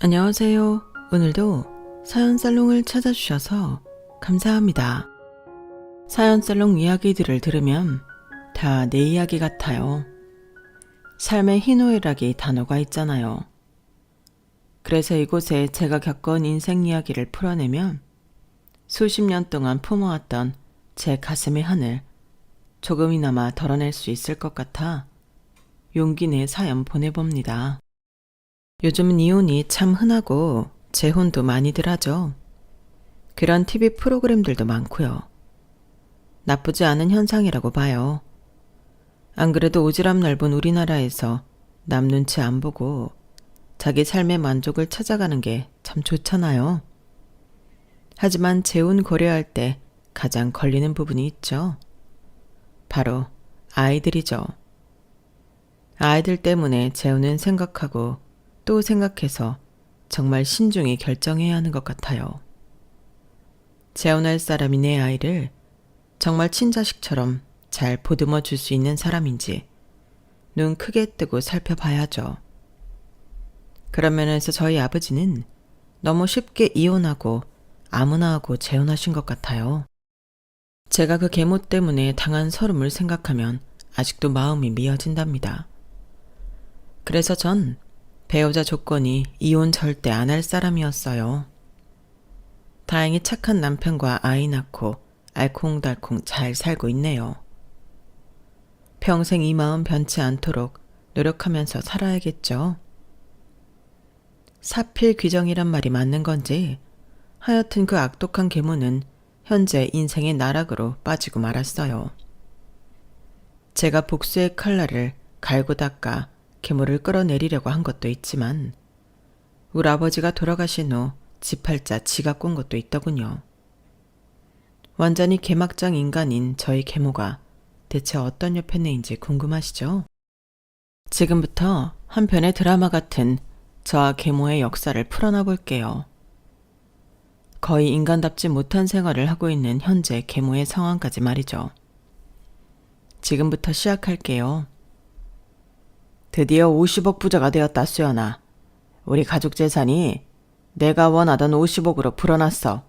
안녕하세요. 오늘도 사연살롱을 찾아주셔서 감사합니다. 사연살롱 이야기들을 들으면 다 내 이야기 같아요. 삶의 희노애락이 단어가 있잖아요. 그래서 이곳에 제가 겪은 인생 이야기를 풀어내면 수십 년 동안 품어왔던 제 가슴의 하늘 조금이나마 덜어낼 수 있을 것 같아 용기 내 사연 보내봅니다. 요즘은 이혼이 참 흔하고 재혼도 많이들 하죠. 그런 TV 프로그램들도 많고요. 나쁘지 않은 현상이라고 봐요. 안 그래도 오지랖 넓은 우리나라에서 남 눈치 안 보고 자기 삶의 만족을 찾아가는 게 참 좋잖아요. 하지만 재혼 고려할 때 가장 걸리는 부분이 있죠. 바로 아이들이죠. 아이들 때문에 재혼은 생각하고 또 생각해서 정말 신중히 결정해야 하는 것 같아요. 재혼할 사람이 내 아이를 정말 친자식처럼 잘 보듬어 줄 수 있는 사람인지 눈 크게 뜨고 살펴봐야죠. 그런 면에서 저희 아버지는 너무 쉽게 이혼하고 아무나 하고 재혼하신 것 같아요. 제가 그 계모 때문에 당한 서름을 생각하면 아직도 마음이 미어진답니다. 그래서 전 배우자 조건이 이혼 절대 안 할 사람이었어요. 다행히 착한 남편과 아이 낳고 알콩달콩 잘 살고 있네요. 평생 이 마음 변치 않도록 노력하면서 살아야겠죠. 사필 귀정이란 말이 맞는 건지 하여튼 그 악독한 계모는 현재 인생의 나락으로 빠지고 말았어요. 제가 복수의 칼날을 갈고 닦아 계모를 끌어내리려고 한 것도 있지만 우리 아버지가 돌아가신 후 지팔자 지가 꾼 것도 있더군요. 완전히 개막장 인간인 저희 계모가 대체 어떤 여편네인지 궁금하시죠? 지금부터 한 편의 드라마 같은 저와 계모의 역사를 풀어놔 볼게요. 거의 인간답지 못한 생활을 하고 있는 현재 계모의 상황까지 말이죠. 지금부터 시작할게요. 드디어 50억 부자가 되었다, 수연아. 우리 가족 재산이 내가 원하던 50억으로 불어났어.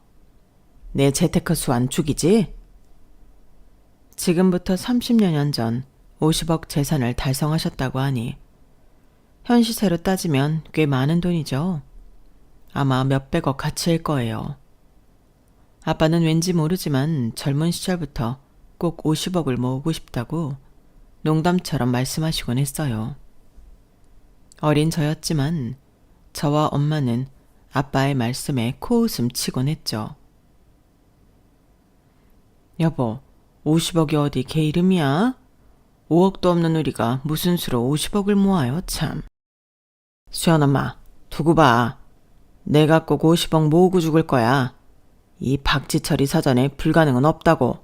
내 재테크 수완 죽이지? 지금부터 30여 년 전 50억 재산을 달성하셨다고 하니 현 시세로 따지면 꽤 많은 돈이죠. 아마 몇백억 가치일 거예요. 아빠는 왠지 모르지만 젊은 시절부터 꼭 50억을 모으고 싶다고 농담처럼 말씀하시곤 했어요. 어린 저였지만 저와 엄마는 아빠의 말씀에 코웃음 치곤 했죠. 여보, 50억이 어디 개 이름이야? 5억도 없는 우리가 무슨 수로 50억을 모아요, 참. 수연엄마, 두고 봐. 내가 꼭 50억 모으고 죽을 거야. 이 박지철이 사전에 불가능은 없다고.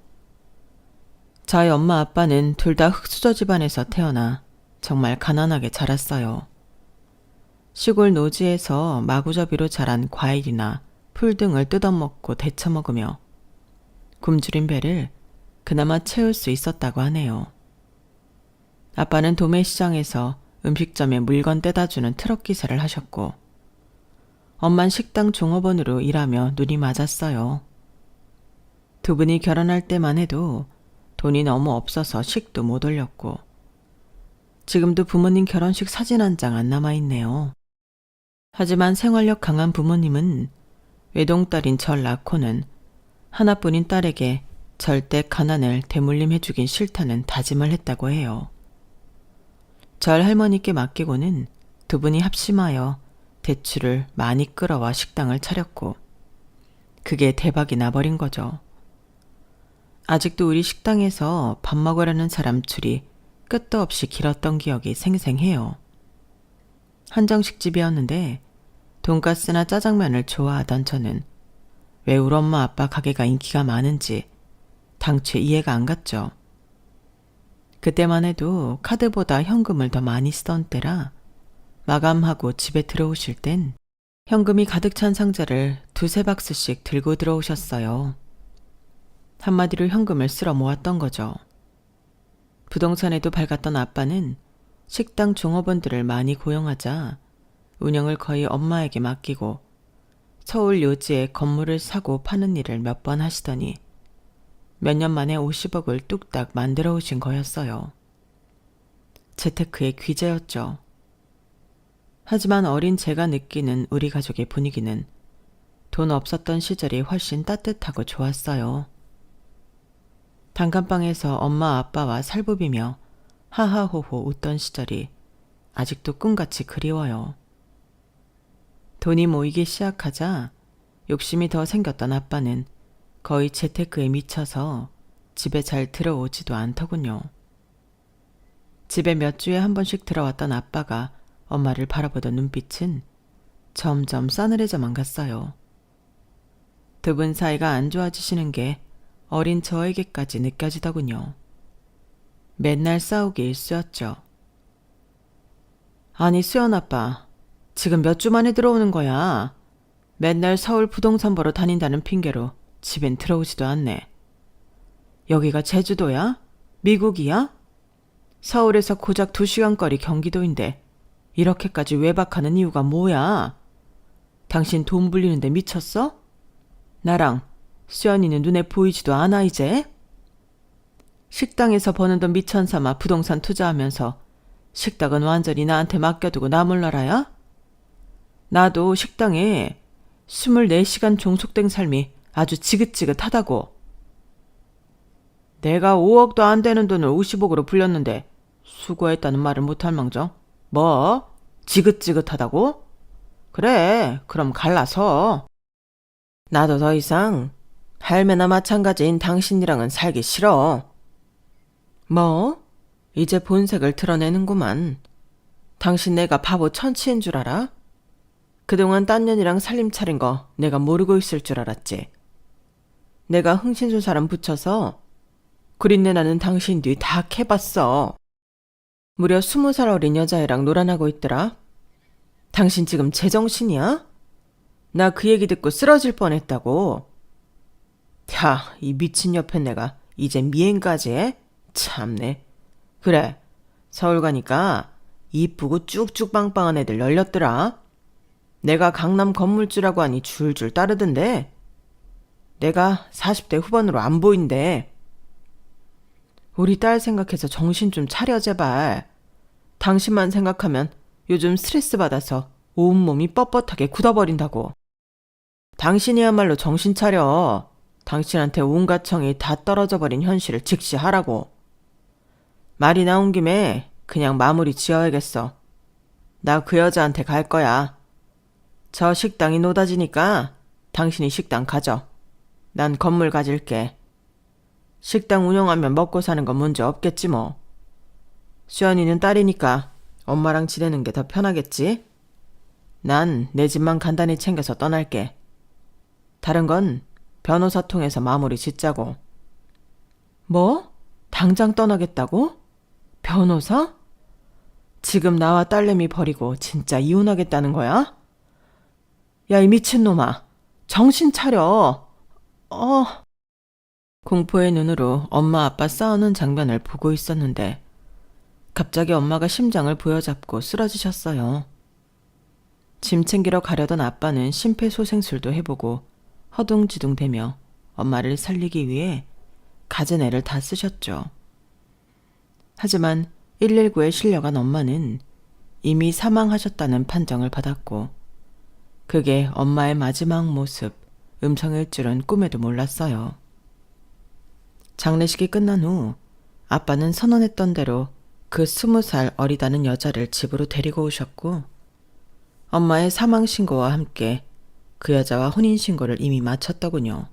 저희 엄마 아빠는 둘 다 흙수저 집안에서 태어나 정말 가난하게 자랐어요. 시골 노지에서 마구잡이로 자란 과일이나 풀 등을 뜯어먹고 데쳐먹으며 굶주린 배를 그나마 채울 수 있었다고 하네요. 아빠는 도매시장에서 음식점에 물건 떼다주는 트럭 기사를 하셨고 엄만 식당 종업원으로 일하며 눈이 맞았어요. 두 분이 결혼할 때만 해도 돈이 너무 없어서 식도 못 올렸고 지금도 부모님 결혼식 사진 한 장 안 남아있네요. 하지만 생활력 강한 부모님은 외동딸인 절 낳고는 하나뿐인 딸에게 절대 가난을 대물림해주긴 싫다는 다짐을 했다고 해요. 절 할머니께 맡기고는 두 분이 합심하여 대출을 많이 끌어와 식당을 차렸고 그게 대박이 나버린 거죠. 아직도 우리 식당에서 밥 먹으려는 사람 줄이 끝도 없이 길었던 기억이 생생해요. 한정식 집이었는데 돈가스나 짜장면을 좋아하던 저는 왜 우리 엄마 아빠 가게가 인기가 많은지 당최 이해가 안 갔죠. 그때만 해도 카드보다 현금을 더 많이 쓰던 때라 마감하고 집에 들어오실 땐 현금이 가득 찬 상자를 두세 박스씩 들고 들어오셨어요. 한마디로 현금을 쓸어 모았던 거죠. 부동산에도 밝았던 아빠는 식당 종업원들을 많이 고용하자 운영을 거의 엄마에게 맡기고 서울 요지에 건물을 사고 파는 일을 몇 번 하시더니 몇 년 만에 50억을 뚝딱 만들어 오신 거였어요. 재테크의 귀재였죠. 하지만 어린 제가 느끼는 우리 가족의 분위기는 돈 없었던 시절이 훨씬 따뜻하고 좋았어요. 단칸방에서 엄마 아빠와 살부비며 하하호호 웃던 시절이 아직도 꿈같이 그리워요. 돈이 모이기 시작하자 욕심이 더 생겼던 아빠는 거의 재테크에 미쳐서 집에 잘 들어오지도 않더군요. 집에 몇 주에 한 번씩 들어왔던 아빠가 엄마를 바라보던 눈빛은 점점 싸늘해져만 갔어요. 두 분 사이가 안 좋아지시는 게 어린 저에게까지 느껴지더군요. 맨날 싸우기 일쑤였죠. 아니 수연 아빠, 지금 몇 주 만에 들어오는 거야. 맨날 서울 부동산 보러 다닌다는 핑계로 집엔 들어오지도 않네. 여기가 제주도야? 미국이야? 서울에서 고작 2시간 거리 경기도인데 이렇게까지 외박하는 이유가 뭐야? 당신 돈 불리는데 미쳤어? 나랑 수연이는 눈에 보이지도 않아 이제? 식당에서 버는 돈 미천 삼아 부동산 투자하면서 식당은 완전히 나한테 맡겨두고 나 몰라라야? 나도 식당에 24시간 종속된 삶이 아주 지긋지긋하다고. 내가 5억도 안 되는 돈을 50억으로 불렸는데 수고했다는 말을 못할 망정. 뭐? 지긋지긋하다고? 그래, 그럼 갈라서. 나도 더 이상 할매나 마찬가지인 당신이랑은 살기 싫어. 뭐? 이제 본색을 드러내는구만. 당신 내가 바보 천치인 줄 알아? 그동안 딴 년이랑 살림 차린 거 내가 모르고 있을 줄 알았지. 내가 흥신소 사람 붙여서 구린내 나는 당신 뒤 다 캐봤어. 무려 20살 어린 여자애랑 놀아나고 있더라. 당신 지금 제정신이야? 나 그 얘기 듣고 쓰러질 뻔했다고. 야, 이 미친 옆에 내가 이제 미행까지 해? 참네. 그래, 서울 가니까 이쁘고 쭉쭉 빵빵한 애들 널렸더라. 내가 강남 건물주라고 하니 줄줄 따르던데. 내가 40대 후반으로 안 보인대. 우리 딸 생각해서 정신 좀 차려 제발. 당신만 생각하면 요즘 스트레스 받아서 온몸이 뻣뻣하게 굳어버린다고. 당신이야말로 정신 차려. 당신한테 온갖 정이 다 떨어져 버린 현실을 직시하라고. 말이 나온 김에 그냥 마무리 지어야겠어. 나 그 여자한테 갈 거야. 저 식당이 노다지니까 당신이 식당 가져. 난 건물 가질게. 식당 운영하면 먹고 사는 건 문제 없겠지 뭐. 수연이는 딸이니까 엄마랑 지내는 게 더 편하겠지? 난 내 집만 간단히 챙겨서 떠날게. 다른 건 변호사 통해서 마무리 짓자고. 뭐? 당장 떠나겠다고? 변호사? 지금 나와 딸내미 버리고 진짜 이혼하겠다는 거야? 야, 이 미친놈아. 정신 차려. 공포의 눈으로 엄마 아빠 싸우는 장면을 보고 있었는데 갑자기 엄마가 심장을 부여잡고 쓰러지셨어요. 짐 챙기러 가려던 아빠는 심폐소생술도 해보고 허둥지둥대며 엄마를 살리기 위해 갖은 애를 다 쓰셨죠. 하지만 119에 실려간 엄마는 이미 사망하셨다는 판정을 받았고 그게 엄마의 마지막 모습, 음성일 줄은 꿈에도 몰랐어요. 장례식이 끝난 후 아빠는 선언했던 대로 그 20살 어리다는 여자를 집으로 데리고 오셨고 엄마의 사망신고와 함께 그 여자와 혼인신고를 이미 마쳤더군요.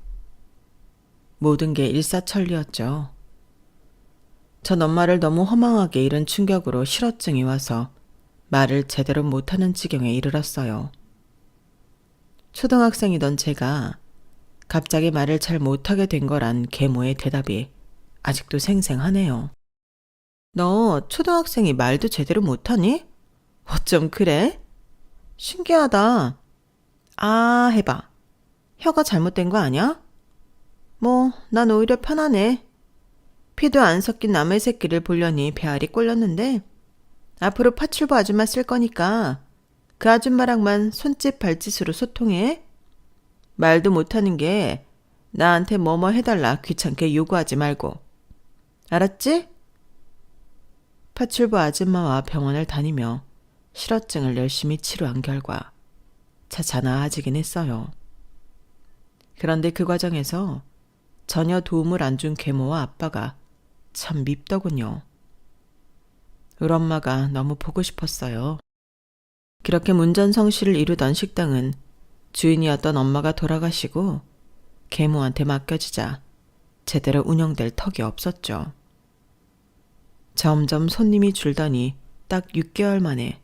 모든 게 일사천리였죠. 전 엄마를 너무 허망하게 잃은 충격으로 실어증이 와서 말을 제대로 못하는 지경에 이르렀어요. 초등학생이던 제가 갑자기 말을 잘 못하게 된 거란 계모의 대답이 아직도 생생하네요. 너 초등학생이 말도 제대로 못하니? 어쩜 그래? 신기하다. 아, 해봐. 혀가 잘못된 거 아니야? 뭐, 난 오히려 편하네. 피도 안 섞인 남의 새끼를 보려니 배알이 꼴렸는데 앞으로 파출부 아줌마 쓸 거니까 그 아줌마랑만 손짓 발짓으로 소통해? 말도 못하는 게 나한테 뭐뭐 해달라 귀찮게 요구하지 말고. 알았지? 파출부 아줌마와 병원을 다니며 실어증을 열심히 치료한 결과 차차 나아지긴 했어요. 그런데 그 과정에서 전혀 도움을 안 준 계모와 아빠가 참 밉더군요. 우리 엄마가 너무 보고 싶었어요. 그렇게 문전성시를 이루던 식당은 주인이었던 엄마가 돌아가시고 계모한테 맡겨지자 제대로 운영될 턱이 없었죠. 점점 손님이 줄더니 딱 6개월 만에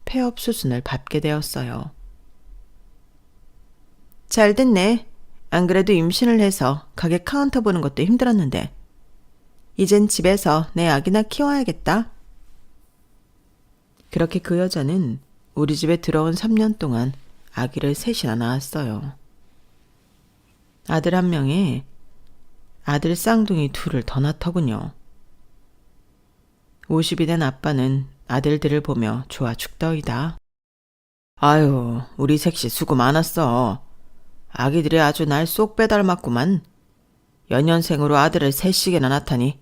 폐업 수순을 밟게 되었어요. 잘 됐네. 안 그래도 임신을 해서 가게 카운터 보는 것도 힘들었는데 이젠 집에서 내 아기나 키워야겠다. 그렇게 그 여자는 우리 집에 들어온 3년 동안 아기를 셋이나 낳았어요. 아들 1명에 아들 쌍둥이 2을 더 낳더군요. 50이 된 아빠는 아들들을 보며 좋아 죽더이다. 아유, 우리 색시 수고 많았어. 아기들이 아주 날 쏙 빼닮았구만. 연년생으로 아들을 3씩이나 낳다니.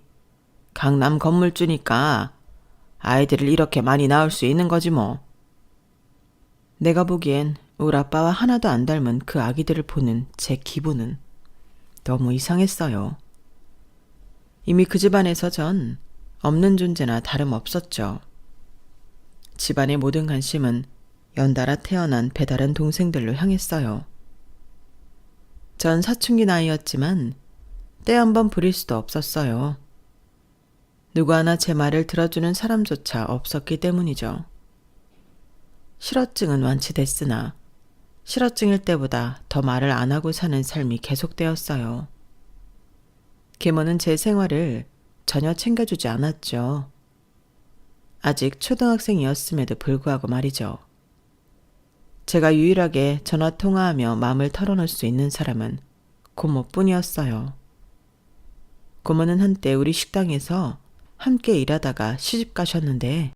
강남 건물주니까 아이들을 이렇게 많이 낳을 수 있는 거지 뭐. 내가 보기엔 우리 아빠와 하나도 안 닮은 그 아기들을 보는 제 기분은 너무 이상했어요. 이미 그 집안에서 전 없는 존재나 다름없었죠. 집안의 모든 관심은 연달아 태어난 배다른 동생들로 향했어요. 전 사춘기 나이였지만 때 한 번 부릴 수도 없었어요. 누구 하나 제 말을 들어주는 사람조차 없었기 때문이죠. 실어증은 완치됐으나 실어증일 때보다 더 말을 안 하고 사는 삶이 계속되었어요. 계모는 제 생활을 전혀 챙겨주지 않았죠. 아직 초등학생이었음에도 불구하고 말이죠. 제가 유일하게 전화통화하며 마음을 털어놓을 수 있는 사람은 고모뿐이었어요. 고모는 한때 우리 식당에서 함께 일하다가 시집 가셨는데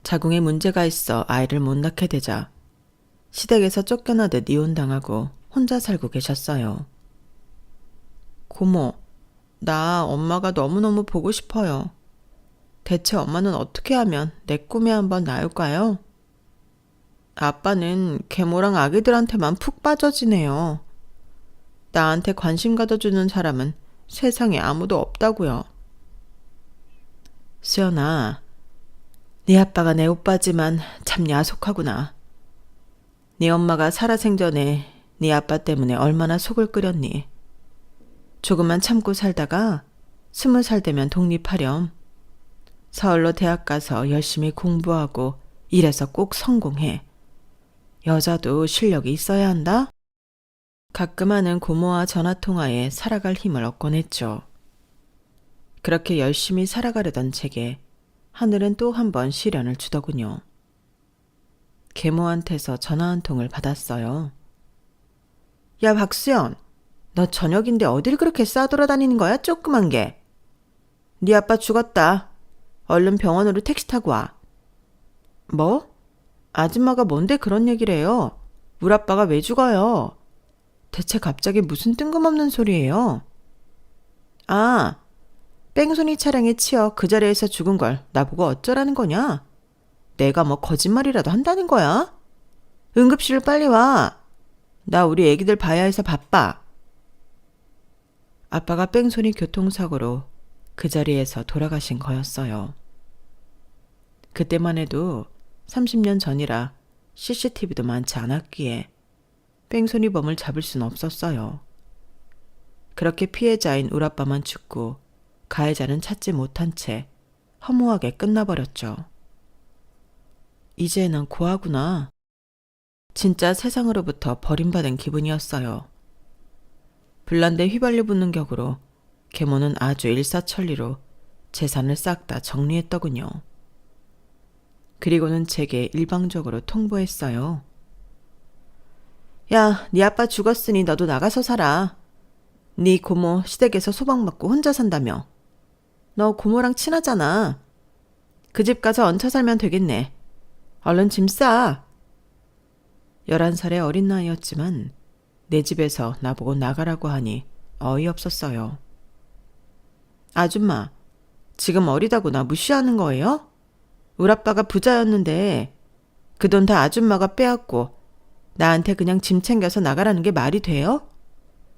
자궁에 문제가 있어 아이를 못 낳게 되자 시댁에서 쫓겨나듯 이혼당하고 혼자 살고 계셨어요. 고모, 나 엄마가 너무너무 보고 싶어요. 대체 엄마는 어떻게 하면 내 꿈에 한번 나올까요? 아빠는 계모랑 아기들한테만 푹 빠져지네요. 나한테 관심 가져주는 사람은 세상에 아무도 없다고요. 수연아, 네 아빠가 내 오빠지만 참 야속하구나. 네 엄마가 살아생전에 네 아빠 때문에 얼마나 속을 끓였니. 조금만 참고 살다가 20살 되면 독립하렴. 서울로 대학 가서 열심히 공부하고 일해서 꼭 성공해. 여자도 실력이 있어야 한다. 가끔 하는 고모와 전화통화에 살아갈 힘을 얻곤 했죠. 그렇게 열심히 살아가려던 제게 하늘은 또 한 번 시련을 주더군요. 계모한테서 전화 한 통을 받았어요. 야, 박수연, 너 저녁인데 어딜 그렇게 싸돌아다니는 거야, 조그만 게. 네 아빠 죽었다. 얼른 병원으로 택시 타고 와. 뭐? 아줌마가 뭔데 그런 얘기를 해요? 우리 아빠가 왜 죽어요? 대체 갑자기 무슨 뜬금없는 소리예요? 아, 뺑소니 차량에 치여 그 자리에서 죽은 걸 나보고 어쩌라는 거냐? 내가 뭐 거짓말이라도 한다는 거야? 응급실로 빨리 와. 나 우리 애기들 봐야 해서 바빠. 아빠가 뺑소니 교통사고로 그 자리에서 돌아가신 거였어요. 그때만 해도 30년 전이라 CCTV도 많지 않았기에 뺑소니범을 잡을 순 없었어요. 그렇게 피해자인 우리 아빠만 죽고 가해자는 찾지 못한 채 허무하게 끝나버렸죠. 이제 난 고아구나. 진짜 세상으로부터 버림받은 기분이었어요. 불난데 휘발유 붙는 격으로 계모는 아주 일사천리로 재산을 싹 다 정리했더군요. 그리고는 제게 일방적으로 통보했어요. 야, 네 아빠 죽었으니 너도 나가서 살아. 네 고모 시댁에서 소방받고 혼자 산다며. 너 고모랑 친하잖아. 그 집 가서 얹혀 살면 되겠네. 얼른 짐 싸. 11살의 어린 나이였지만 내 집에서 나보고 나가라고 하니 어이없었어요. 아줌마, 지금 어리다고 나 무시하는 거예요? 우리 아빠가 부자였는데 그 돈 다 아줌마가 빼앗고 나한테 그냥 짐 챙겨서 나가라는 게 말이 돼요?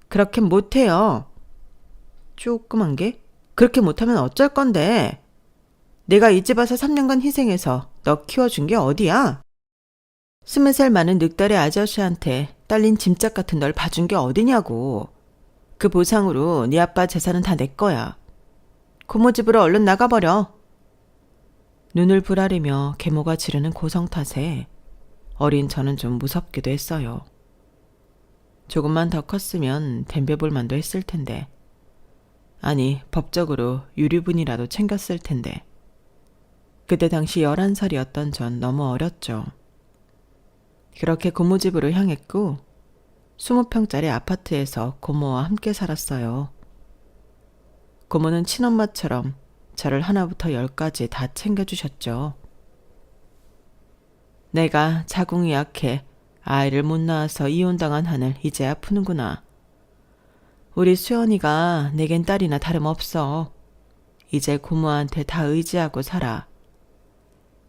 그렇게 못해요. 조그만 게? 그렇게 못하면 어쩔 건데. 내가 이 집 와서 3년간 희생해서 너 키워준 게 어디야? 20살 많은 늑다리 아저씨한테 딸린 짐짝 같은 널 봐준 게 어디냐고. 그 보상으로 네 아빠 재산은 다 내 거야. 고모 집으로 얼른 나가버려. 눈을 부라리며 계모가 지르는 고성 탓에 어린 저는 좀 무섭기도 했어요. 조금만 더 컸으면 덤벼볼 만도 했을 텐데. 아니, 법적으로 유류분이라도 챙겼을 텐데. 그때 당시 11살이었던 전 너무 어렸죠. 그렇게 고모 집으로 향했고 20평짜리 아파트에서 고모와 함께 살았어요. 고모는 친엄마처럼 저를 하나부터 10까지 다 챙겨주셨죠. 내가 자궁이 약해 아이를 못 낳아서 이혼당한 한을 이제야 푸는구나. 우리 수연이가 내겐 딸이나 다름없어. 이제 고모한테 다 의지하고 살아.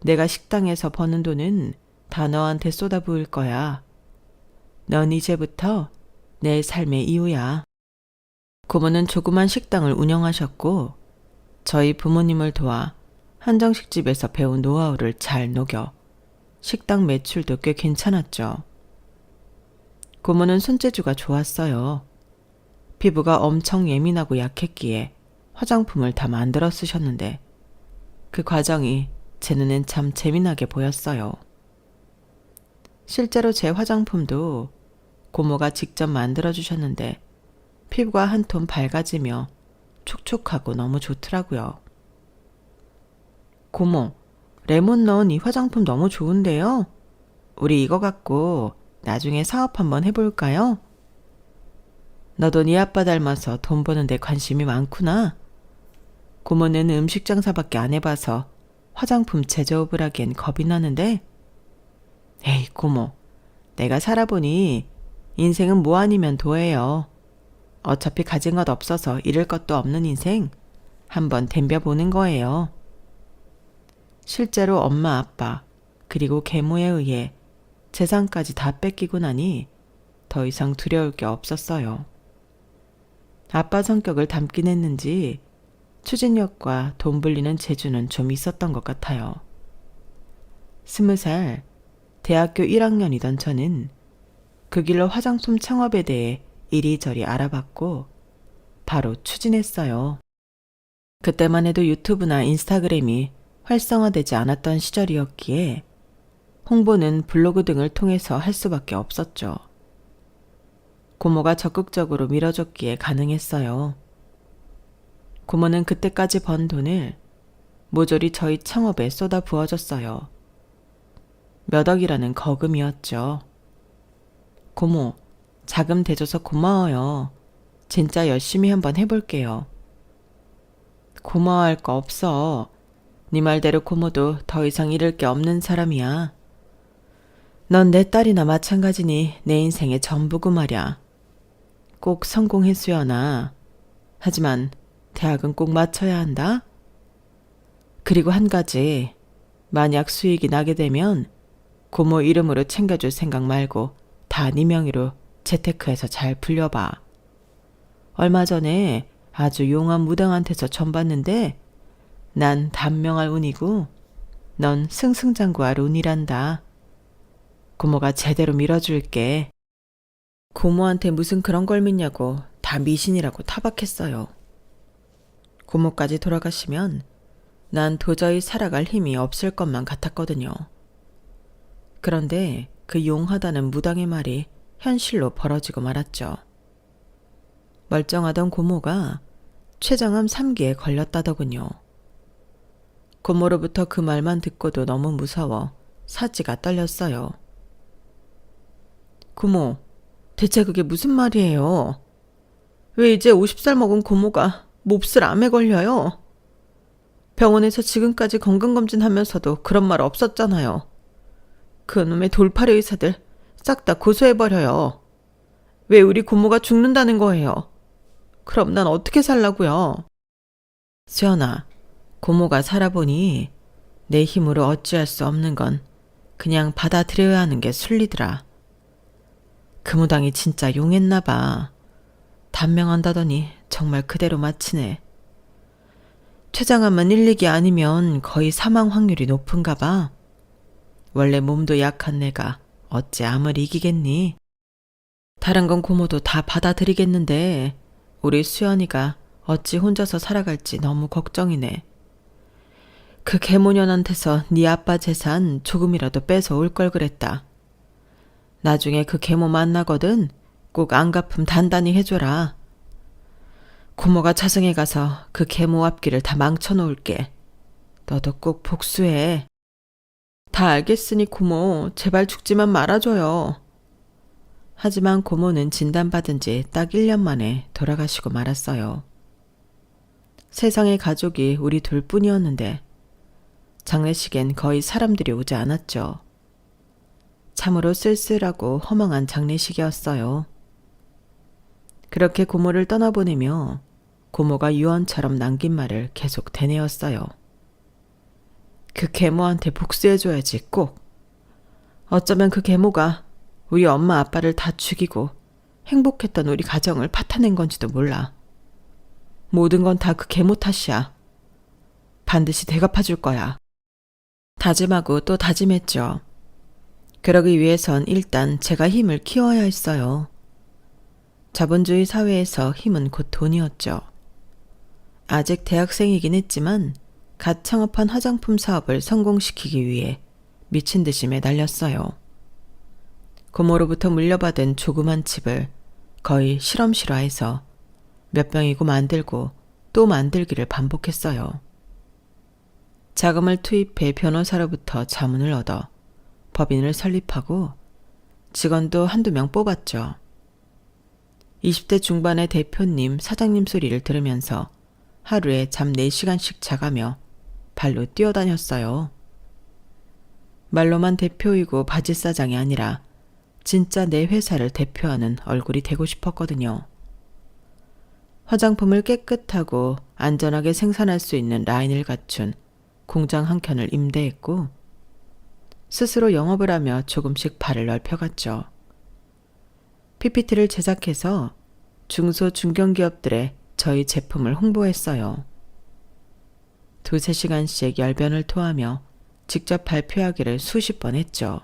내가 식당에서 버는 돈은 다 너한테 쏟아부을 거야. 넌 이제부터 내 삶의 이유야. 고모는 조그만 식당을 운영하셨고 저희 부모님을 도와 한정식집에서 배운 노하우를 잘 녹여 식당 매출도 꽤 괜찮았죠. 고모는 손재주가 좋았어요. 피부가 엄청 예민하고 약했기에 화장품을 다 만들어 쓰셨는데 그 과정이 제 눈엔 참 재미나게 보였어요. 실제로 제 화장품도 고모가 직접 만들어 주셨는데 피부가 한 톤 밝아지며 촉촉하고 너무 좋더라고요. 고모, 레몬 넣은 이 화장품 너무 좋은데요? 우리 이거 갖고 나중에 사업 한번 해볼까요? 너도 네 아빠 닮아서 돈 버는데 관심이 많구나. 고모는 음식 장사밖에 안 해봐서 화장품 제조업을 하기엔 겁이 나는데. 에이 고모, 내가 살아보니 인생은 뭐 아니면 도예요. 어차피 가진 것 없어서 잃을 것도 없는 인생 한번 덤벼보는 거예요. 실제로 엄마 아빠 그리고 계모에 의해 재산까지 다 뺏기고 나니 더 이상 두려울 게 없었어요. 아빠 성격을 닮긴 했는지 추진력과 돈 불리는 재주는 좀 있었던 것 같아요. 20살 대학교 1학년이던 저는 그 길로 화장품 창업에 대해 이리저리 알아봤고 바로 추진했어요. 그때만 해도 유튜브나 인스타그램이 활성화되지 않았던 시절이었기에 홍보는 블로그 등을 통해서 할 수밖에 없었죠. 고모가 적극적으로 밀어줬기에 가능했어요. 고모는 그때까지 번 돈을 모조리 저희 창업에 쏟아 부어줬어요. 몇 억이라는 거금이었죠. 고모, 자금 대줘서 고마워요. 진짜 열심히 한번 해볼게요. 고마워할 거 없어. 네 말대로 고모도 더 이상 잃을 게 없는 사람이야. 넌 내 딸이나 마찬가지니 내 인생의 전부고 말야. 꼭 성공해 수연아. 하지만 대학은 꼭 마쳐야 한다. 그리고 한 가지, 만약 수익이 나게 되면 고모 이름으로 챙겨줄 생각 말고 다 네 명의로 재테크해서 잘 불려봐. 얼마 전에 아주 용한 무당한테서 전 봤는데 난 단명할 운이고 넌 승승장구할 운이란다. 고모가 제대로 밀어줄게. 고모한테 무슨 그런 걸 믿냐고 다 미신이라고 타박했어요. 고모까지 돌아가시면 난 도저히 살아갈 힘이 없을 것만 같았거든요. 그런데 그 용하다는 무당의 말이 현실로 벌어지고 말았죠. 멀쩡하던 고모가 췌장암 3기에 걸렸다더군요. 고모로부터 그 말만 듣고도 너무 무서워 사지가 떨렸어요. 고모, 대체 그게 무슨 말이에요? 왜 이제 50살 먹은 고모가 몹쓸 암에 걸려요? 병원에서 지금까지 건강검진하면서도 그런 말 없었잖아요. 그놈의 돌팔이 의사들 싹 다 고소해버려요. 왜 우리 고모가 죽는다는 거예요? 그럼 난 어떻게 살라고요? 수연아, 고모가 살아보니 내 힘으로 어찌할 수 없는 건 그냥 받아들여야 하는 게 순리더라. 그 무당이 진짜 용했나 봐. 단명한다더니 정말 그대로 마치네. 췌장암은 1, 2기 아니면 거의 사망 확률이 높은가 봐. 원래 몸도 약한 내가 어찌 암을 이기겠니? 다른 건 고모도 다 받아들이겠는데 우리 수연이가 어찌 혼자서 살아갈지 너무 걱정이네. 그 개모년한테서 네 아빠 재산 조금이라도 뺏어 올 걸 그랬다. 나중에 그 계모 만나거든 꼭 안갚음 단단히 해줘라. 고모가 자성에 가서 그 계모 앞길을 다 망쳐놓을게. 너도 꼭 복수해. 다 알겠으니 고모 제발 죽지만 말아줘요. 하지만 고모는 진단받은 지 딱 1년 만에 돌아가시고 말았어요. 세상에 가족이 우리 둘뿐이었는데 장례식엔 거의 사람들이 오지 않았죠. 참으로 쓸쓸하고 허망한 장례식이었어요. 그렇게 고모를 떠나보내며 고모가 유언처럼 남긴 말을 계속 되뇌었어요. 그 계모한테 복수해줘야지 꼭. 어쩌면 그 계모가 우리 엄마 아빠를 다 죽이고 행복했던 우리 가정을 파탄낸 건지도 몰라. 모든 건 다 그 계모 탓이야. 반드시 되갚아줄 거야. 다짐하고 또 다짐했죠. 그러기 위해선 일단 제가 힘을 키워야 했어요. 자본주의 사회에서 힘은 곧 돈이었죠. 아직 대학생이긴 했지만 갓 창업한 화장품 사업을 성공시키기 위해 미친 듯이 매달렸어요. 고모로부터 물려받은 조그만 칩을 거의 실험실화해서 몇 병이고 만들고 또 만들기를 반복했어요. 자금을 투입해 변호사로부터 자문을 얻어 법인을 설립하고 직원도 한두 명 뽑았죠. 20대 중반의 대표님, 사장님 소리를 들으면서 하루에 잠 4시간씩 자가며 발로 뛰어다녔어요. 말로만 대표이고 바지사장이 아니라 진짜 내 회사를 대표하는 얼굴이 되고 싶었거든요. 화장품을 깨끗하고 안전하게 생산할 수 있는 라인을 갖춘 공장 한 켠을 임대했고 스스로 영업을 하며 조금씩 발을 넓혀갔죠. PPT를 제작해서 중소 중견기업들에 저희 제품을 홍보했어요. 2-3시간씩 열변을 토하며 직접 발표하기를 수십 번 했죠.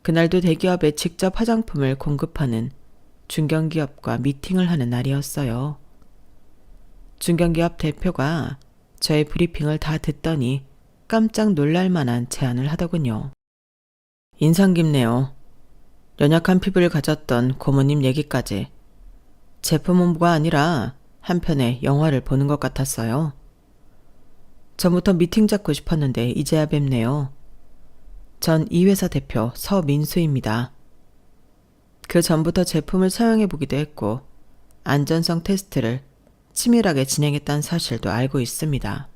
그날도 대기업에 직접 화장품을 공급하는 중견기업과 미팅을 하는 날이었어요. 중견기업 대표가 저의 브리핑을 다 듣더니 깜짝 놀랄 만한 제안을 하더군요. 인상 깊네요. 연약한 피부를 가졌던 고모님 얘기까지. 제품 홍보가 아니라 한편의 영화를 보는 것 같았어요. 전부터 미팅 잡고 싶었는데 이제야 뵙네요. 전 이 회사 대표 서민수입니다. 그 전부터 제품을 사용해보기도 했고 안전성 테스트를 치밀하게 진행했다는 사실도 알고 있습니다.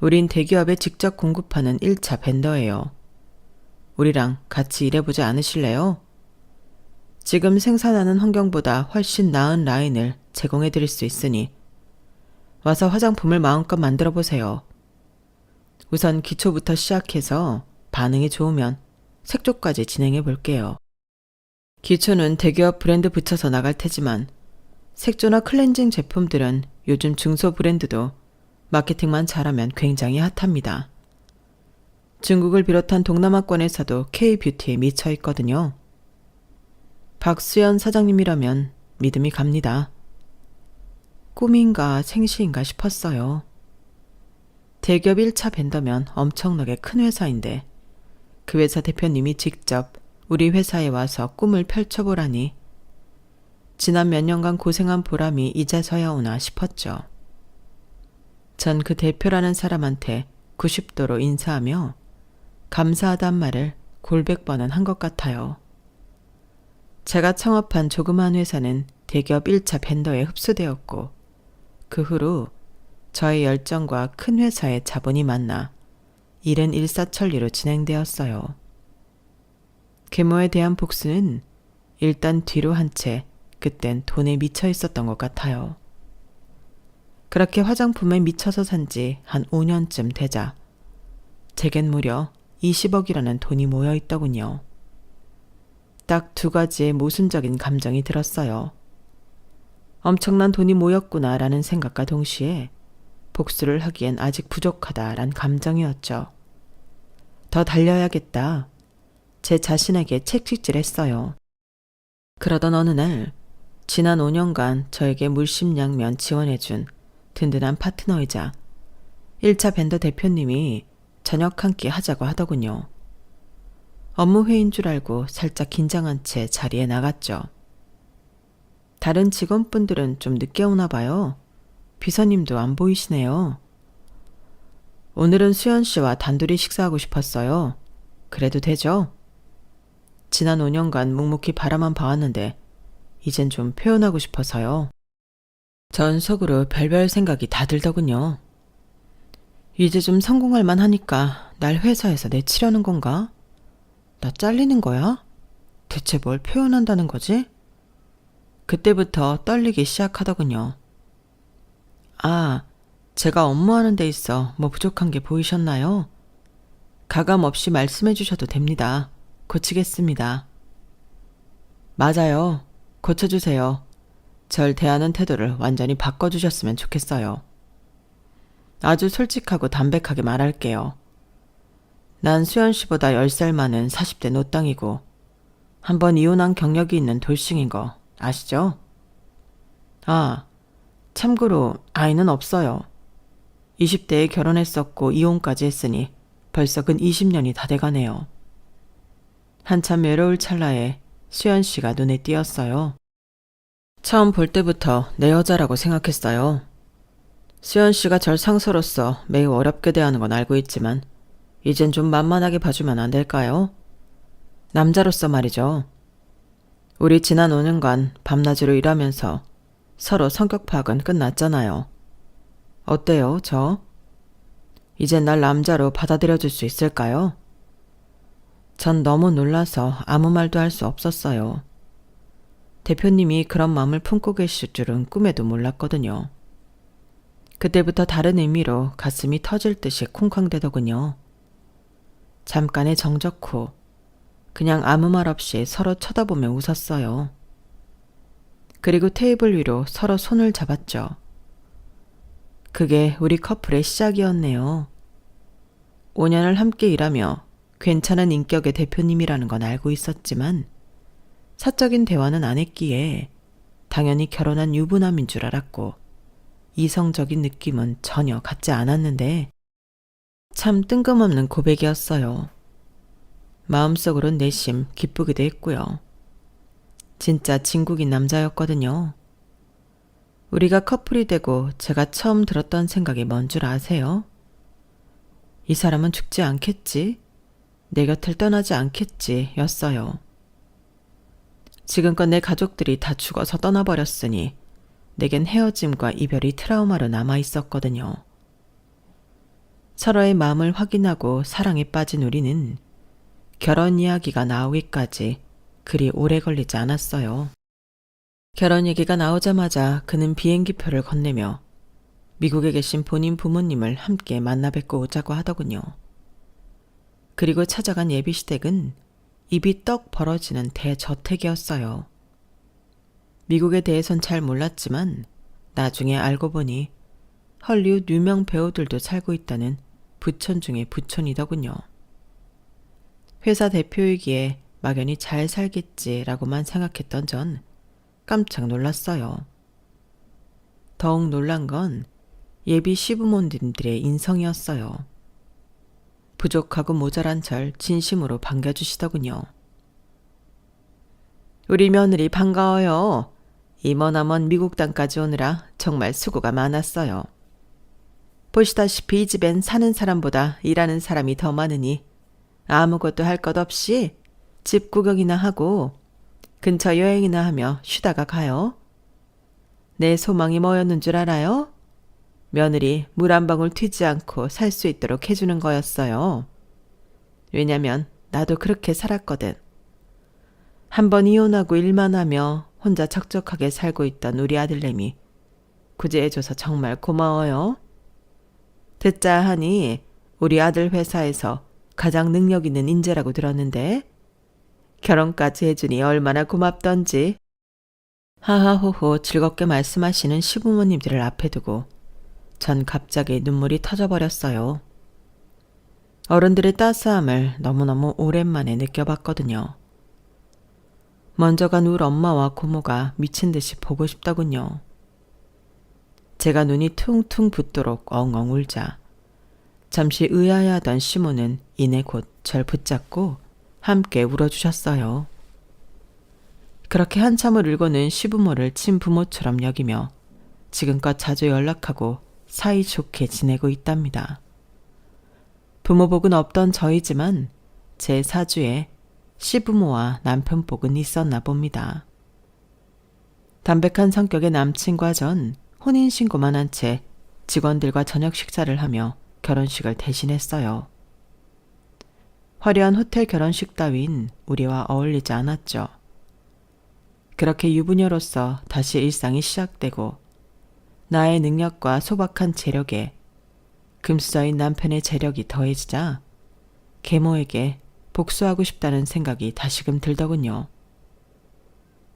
우린 대기업에 직접 공급하는 1차 벤더예요. 우리랑 같이 일해보지 않으실래요? 지금 생산하는 환경보다 훨씬 나은 라인을 제공해드릴 수 있으니 와서 화장품을 마음껏 만들어보세요. 우선 기초부터 시작해서 반응이 좋으면 색조까지 진행해볼게요. 기초는 대기업 브랜드 붙여서 나갈 테지만 색조나 클렌징 제품들은 요즘 중소 브랜드도 마케팅만 잘하면 굉장히 핫합니다. 중국을 비롯한 동남아권에서도 K-뷰티에 미쳐 있거든요. 박수연 사장님이라면 믿음이 갑니다. 꿈인가 생시인가 싶었어요. 대기업 1차 벤더면 엄청나게 큰 회사인데 그 회사 대표님이 직접 우리 회사에 와서 꿈을 펼쳐보라니 지난 몇 년간 고생한 보람이 이제서야 오나 싶었죠. 전 그 대표라는 사람한테 90도로 인사하며 감사하단 말을 골백 번은 한 것 같아요. 제가 창업한 조그만 회사는 대기업 1차 벤더에 흡수되었고 그 후로 저의 열정과 큰 회사의 자본이 만나 일은 일사천리로 진행되었어요. 계모에 대한 복수는 일단 뒤로 한 채 그땐 돈에 미쳐 있었던 것 같아요. 그렇게 화장품에 미쳐서 산 지 한 5년쯤 되자 제겐 무려 20억이라는 돈이 모여 있더군요. 딱 두 가지의 모순적인 감정이 들었어요. 엄청난 돈이 모였구나라는 생각과 동시에 복수를 하기엔 아직 부족하다란 감정이었죠. 더 달려야겠다. 제 자신에게 채찍질했어요. 그러던 어느 날 지난 5년간 저에게 물심양면 지원해준 든든한 파트너이자 1차 벤더 대표님이 저녁 한 끼 하자고 하더군요. 업무 회의인 줄 알고 살짝 긴장한 채 자리에 나갔죠. 다른 직원분들은 좀 늦게 오나 봐요. 비서님도 안 보이시네요. 오늘은 수연 씨와 단둘이 식사하고 싶었어요. 그래도 되죠? 지난 5년간 묵묵히 바라만 봐왔는데 이젠 좀 표현하고 싶어서요. 전 속으로 별별 생각이 다 들더군요. 이제 좀 성공할 만하니까 날 회사에서 내치려는 건가? 나 잘리는 거야? 대체 뭘 표현한다는 거지? 그때부터 떨리기 시작하더군요. 아, 제가 업무하는 데 있어 뭐 부족한 게 보이셨나요? 가감 없이 말씀해 주셔도 됩니다. 고치겠습니다. 맞아요. 고쳐주세요. 절 대하는 태도를 완전히 바꿔주셨으면 좋겠어요. 아주 솔직하고 담백하게 말할게요. 난 수연 씨보다 10살 많은 40대 노땅이고 한 번 이혼한 경력이 있는 돌싱인 거 아시죠? 아, 참고로 아이는 없어요. 20대에 결혼했었고 이혼까지 했으니 벌써 근 20년이 다 돼가네요. 한참 외로울 찰나에 수연 씨가 눈에 띄었어요. 처음 볼 때부터 내 여자라고 생각했어요. 수연 씨가 절 상사로서 매우 어렵게 대하는 건 알고 있지만 이젠 좀 만만하게 봐주면 안 될까요? 남자로서 말이죠. 우리 지난 5년간 밤낮으로 일하면서 서로 성격 파악은 끝났잖아요. 어때요, 저? 이젠 날 남자로 받아들여줄 수 있을까요? 전 너무 놀라서 아무 말도 할 수 없었어요. 대표님이 그런 마음을 품고 계실 줄은 꿈에도 몰랐거든요. 그때부터 다른 의미로 가슴이 터질 듯이 쿵쾅대더군요. 잠깐의 정적 후 그냥 아무 말 없이 서로 쳐다보며 웃었어요. 그리고 테이블 위로 서로 손을 잡았죠. 그게 우리 커플의 시작이었네요. 5년을 함께 일하며 괜찮은 인격의 대표님이라는 건 알고 있었지만 사적인 대화는 안 했기에 당연히 결혼한 유부남인 줄 알았고 이성적인 느낌은 전혀 갖지 않았는데 참 뜬금없는 고백이었어요. 마음속으론 내심 기쁘기도 했고요. 진짜 진국인 남자였거든요. 우리가 커플이 되고 제가 처음 들었던 생각이 뭔 줄 아세요? 이 사람은 죽지 않겠지? 내 곁을 떠나지 않겠지 였어요. 지금껏 내 가족들이 다 죽어서 떠나버렸으니 내겐 헤어짐과 이별이 트라우마로 남아있었거든요. 서로의 마음을 확인하고 사랑에 빠진 우리는 결혼 이야기가 나오기까지 그리 오래 걸리지 않았어요. 결혼 얘기가 나오자마자 그는 비행기표를 건네며 미국에 계신 본인 부모님을 함께 만나 뵙고 오자고 하더군요. 그리고 찾아간 예비시댁은 입이 떡 벌어지는 대저택이었어요. 미국에 대해선 잘 몰랐지만 나중에 알고 보니 헐리우드 유명 배우들도 살고 있다는 부촌 중의 부촌이더군요. 회사 대표이기에 막연히 잘 살겠지라고만 생각했던 전 깜짝 놀랐어요. 더욱 놀란 건 예비 시부모님들의 인성이었어요. 부족하고 모자란 절 진심으로 반겨주시더군요. 우리 며느리 반가워요. 이 머나먼 미국 땅까지 오느라 정말 수고가 많았어요. 보시다시피 이 집엔 사는 사람보다 일하는 사람이 더 많으니 아무것도 할 것 없이 집 구경이나 하고 근처 여행이나 하며 쉬다가 가요. 내 소망이 뭐였는 줄 알아요? 며느리 물 한 방울 튀지 않고 살 수 있도록 해주는 거였어요. 왜냐면 나도 그렇게 살았거든. 한 번 이혼하고 일만 하며 혼자 척척하게 살고 있던 우리 아들내미 구제해줘서 정말 고마워요. 듣자 하니 우리 아들 회사에서 가장 능력 있는 인재라고 들었는데 결혼까지 해주니 얼마나 고맙던지. 하하호호 즐겁게 말씀하시는 시부모님들을 앞에 두고 전 갑자기 눈물이 터져버렸어요. 어른들의 따스함을 너무너무 오랜만에 느껴봤거든요. 먼저 간 우리 엄마와 고모가 미친 듯이 보고 싶더군요. 제가 눈이 퉁퉁 붓도록 엉엉 울자 잠시 의아해하던 시모는 이내 곧 절 붙잡고 함께 울어주셨어요. 그렇게 한참을 울고는 시부모를 친부모처럼 여기며 지금껏 자주 연락하고 사이좋게 지내고 있답니다. 부모복은 없던 저희지만 제 사주에 시부모와 남편복은 있었나 봅니다. 담백한 성격의 남친과 전 혼인신고만 한 채 직원들과 저녁 식사를 하며 결혼식을 대신했어요. 화려한 호텔 결혼식 따윈 우리와 어울리지 않았죠. 그렇게 유부녀로서 다시 일상이 시작되고 나의 능력과 소박한 재력에 금수저인 남편의 재력이 더해지자 계모에게 복수하고 싶다는 생각이 다시금 들더군요.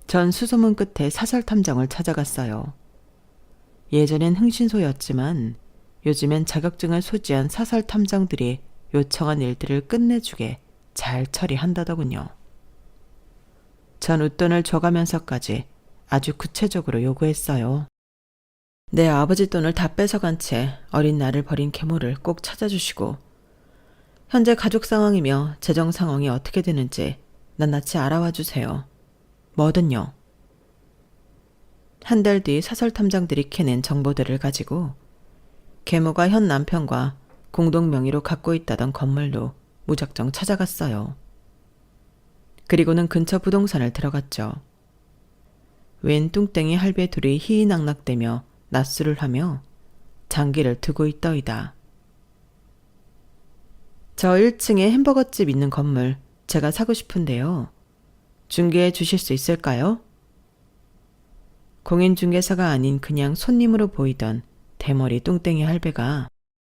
전 수소문 끝에 사설탐정을 찾아갔어요. 예전엔 흥신소였지만 요즘엔 자격증을 소지한 사설탐정들이 요청한 일들을 끝내주게 잘 처리한다더군요. 전 웃돈을 줘가면서까지 아주 구체적으로 요구했어요. 내 아버지 돈을 다 뺏어간 채 어린 나를 버린 계모를 꼭 찾아주시고 현재 가족 상황이며 재정 상황이 어떻게 되는지 낱낱이 알아와 주세요. 뭐든요. 한 달 뒤 사설탐정들이 캐낸 정보들을 가지고 계모가 현 남편과 공동 명의로 갖고 있다던 건물로 무작정 찾아갔어요. 그리고는 근처 부동산을 들어갔죠. 웬 뚱땡이 할배 둘이 희희낙낙대며 낮술을 하며 장기를 두고 있더이다. 저 1층에 햄버거집 있는 건물 제가 사고 싶은데요. 중개해 주실 수 있을까요? 공인중개사가 아닌 그냥 손님으로 보이던 대머리 뚱땡이 할배가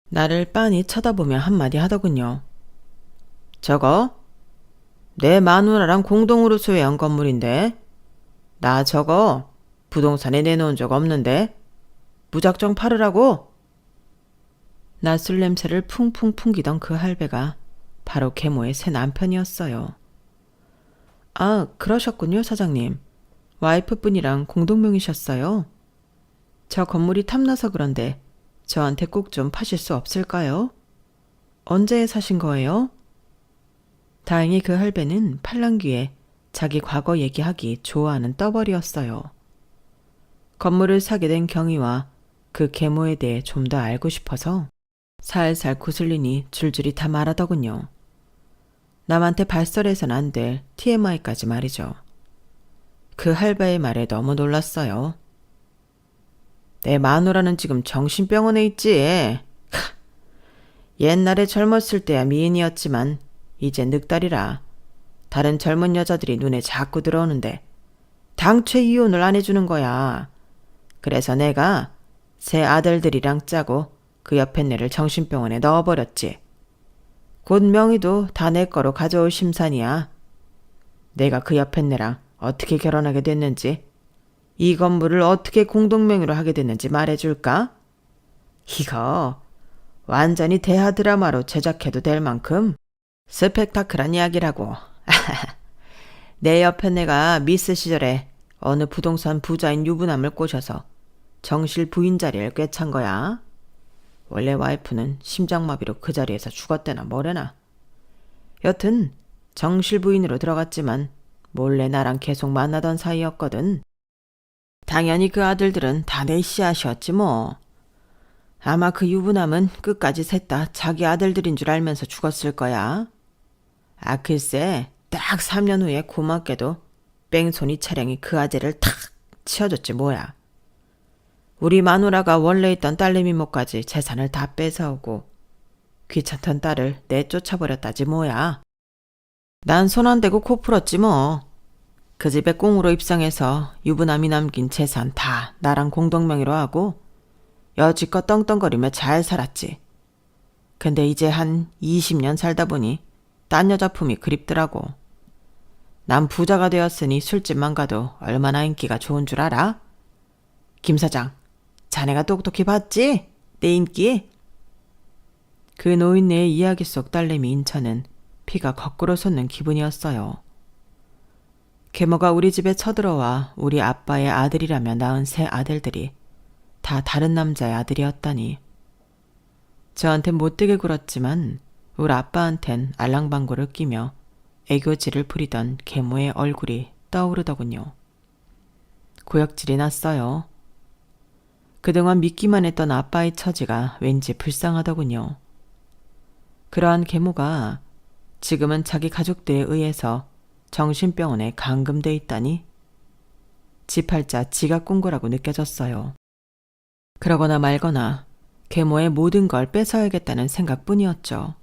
나를 빤히 쳐다보며 한마디 하더군요. 저거? 내 마누라랑 공동으로 소유한 건물인데 나 저거 부동산에 내놓은 적 없는데 무작정 팔으라고? 낯술 냄새를 풍풍 풍기던 그 할배가 바로 계모의 새 남편이었어요. 아, 그러셨군요, 사장님. 와이프분이랑 공동명이셨어요? 저 건물이 탐나서 그런데 저한테 꼭 좀 파실 수 없을까요? 언제 사신 거예요? 다행히 그 할배는 팔랑귀에 자기 과거 얘기하기 좋아하는 떠벌이었어요. 건물을 사게 된 경위와 그 계모에 대해 좀 더 알고 싶어서 살살 구슬리니 줄줄이 다 말하더군요. 남한테 발설해선 안 될 TMI까지 말이죠. 그 할배의 말에 너무 놀랐어요. 내 마누라는 지금 정신병원에 있지. 옛날에 젊었을 때야 미인이었지만 이제 늑다리라. 다른 젊은 여자들이 눈에 자꾸 들어오는데 당최 이혼을 안 해주는 거야. 그래서 내가 새 아들들이랑 짜고 그 옆에 애를 정신병원에 넣어버렸지. 곧 명의도 다 내 거로 가져올 심산이야. 내가 그 옆에 애랑 어떻게 결혼하게 됐는지, 이 건물을 어떻게 공동명의로 하게 됐는지 말해줄까? 이거 완전히 대하 드라마로 제작해도 될 만큼 스펙타클한 이야기라고. 내 옆에 내가 미스 시절에 어느 부동산 부자인 유부남을 꼬셔서 정실 부인 자리를 꿰찬 거야. 원래 와이프는 심장마비로 그 자리에서 죽었대나 뭐래나. 여튼 정실 부인으로 들어갔지만 몰래 나랑 계속 만나던 사이였거든. 당연히 그 아들들은 다 내 씨앗이었지 뭐. 아마 그 유부남은 끝까지 셋 다 자기 아들들인 줄 알면서 죽었을 거야. 아 글쎄 딱 3년 후에 고맙게도 뺑소니 차량이 그 아재를 탁 치워줬지 뭐야. 우리 마누라가 원래 있던 딸내미 목까지 재산을 다 뺏어오고 귀찮던 딸을 내쫓아버렸다지 뭐야. 난 손 안 대고 코 풀었지 뭐. 그 집에 꽁으로 입성해서 유부남이 남긴 재산 다 나랑 공동명의로 하고 여지껏 떵떵거리며 잘 살았지. 근데 이제 한 20년 살다 보니 딴 여자 품이 그립더라고. 난 부자가 되었으니 술집만 가도 얼마나 인기가 좋은 줄 알아? 김 사장, 자네가 똑똑히 봤지? 내 인기? 그 노인네의 이야기 속 딸내미 인천은 피가 거꾸로 솟는 기분이었어요. 계모가 우리 집에 쳐들어와 우리 아빠의 아들이라며 낳은 세 아들들이 다 다른 남자의 아들이었다니. 저한텐 못되게 굴었지만 우리 아빠한텐 알랑방구를 끼며 애교질을 부리던 계모의 얼굴이 떠오르더군요. 구역질이 났어요. 그동안 믿기만 했던 아빠의 처지가 왠지 불쌍하더군요. 그러한 계모가 지금은 자기 가족들에 의해서 정신병원에 감금돼 있다니 지팔자 지가 꾼 거라고 느껴졌어요. 그러거나 말거나 계모의 모든 걸 뺏어야겠다는 생각뿐이었죠.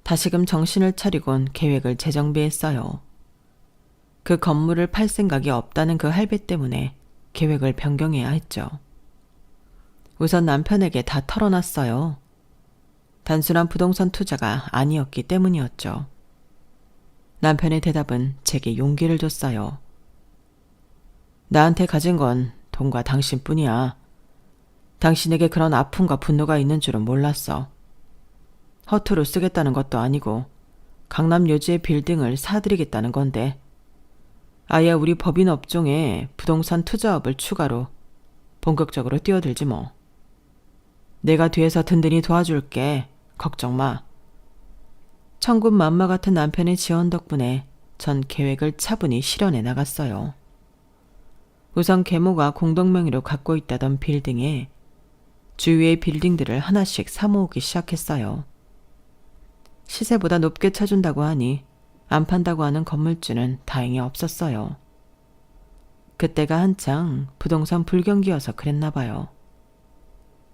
다시금 정신을 차리곤 계획을 재정비했어요. 그 건물을 팔 생각이 없다는 그 할배 때문에 계획을 변경해야 했죠. 우선 남편에게 다 털어놨어요. 단순한 부동산 투자가 아니었기 때문이었죠. 남편의 대답은 제게 용기를 줬어요. 나한테 가진 건 돈과 당신뿐이야. 당신에게 그런 아픔과 분노가 있는 줄은 몰랐어. 허투루 쓰겠다는 것도 아니고 강남 요지의 빌딩을 사드리겠다는 건데 아예 우리 법인 업종에 부동산 투자업을 추가로 본격적으로 뛰어들지 뭐. 내가 뒤에서 든든히 도와줄게. 걱정 마. 천군만마 같은 남편의 지원 덕분에 전 계획을 차분히 실현해 나갔어요. 우선 계모가 공동명의로 갖고 있다던 빌딩에 주위의 빌딩들을 하나씩 사모으기 시작했어요. 시세보다 높게 쳐준다고 하니 안 판다고 하는 건물주는 다행히 없었어요. 그때가 한창 부동산 불경기여서 그랬나 봐요.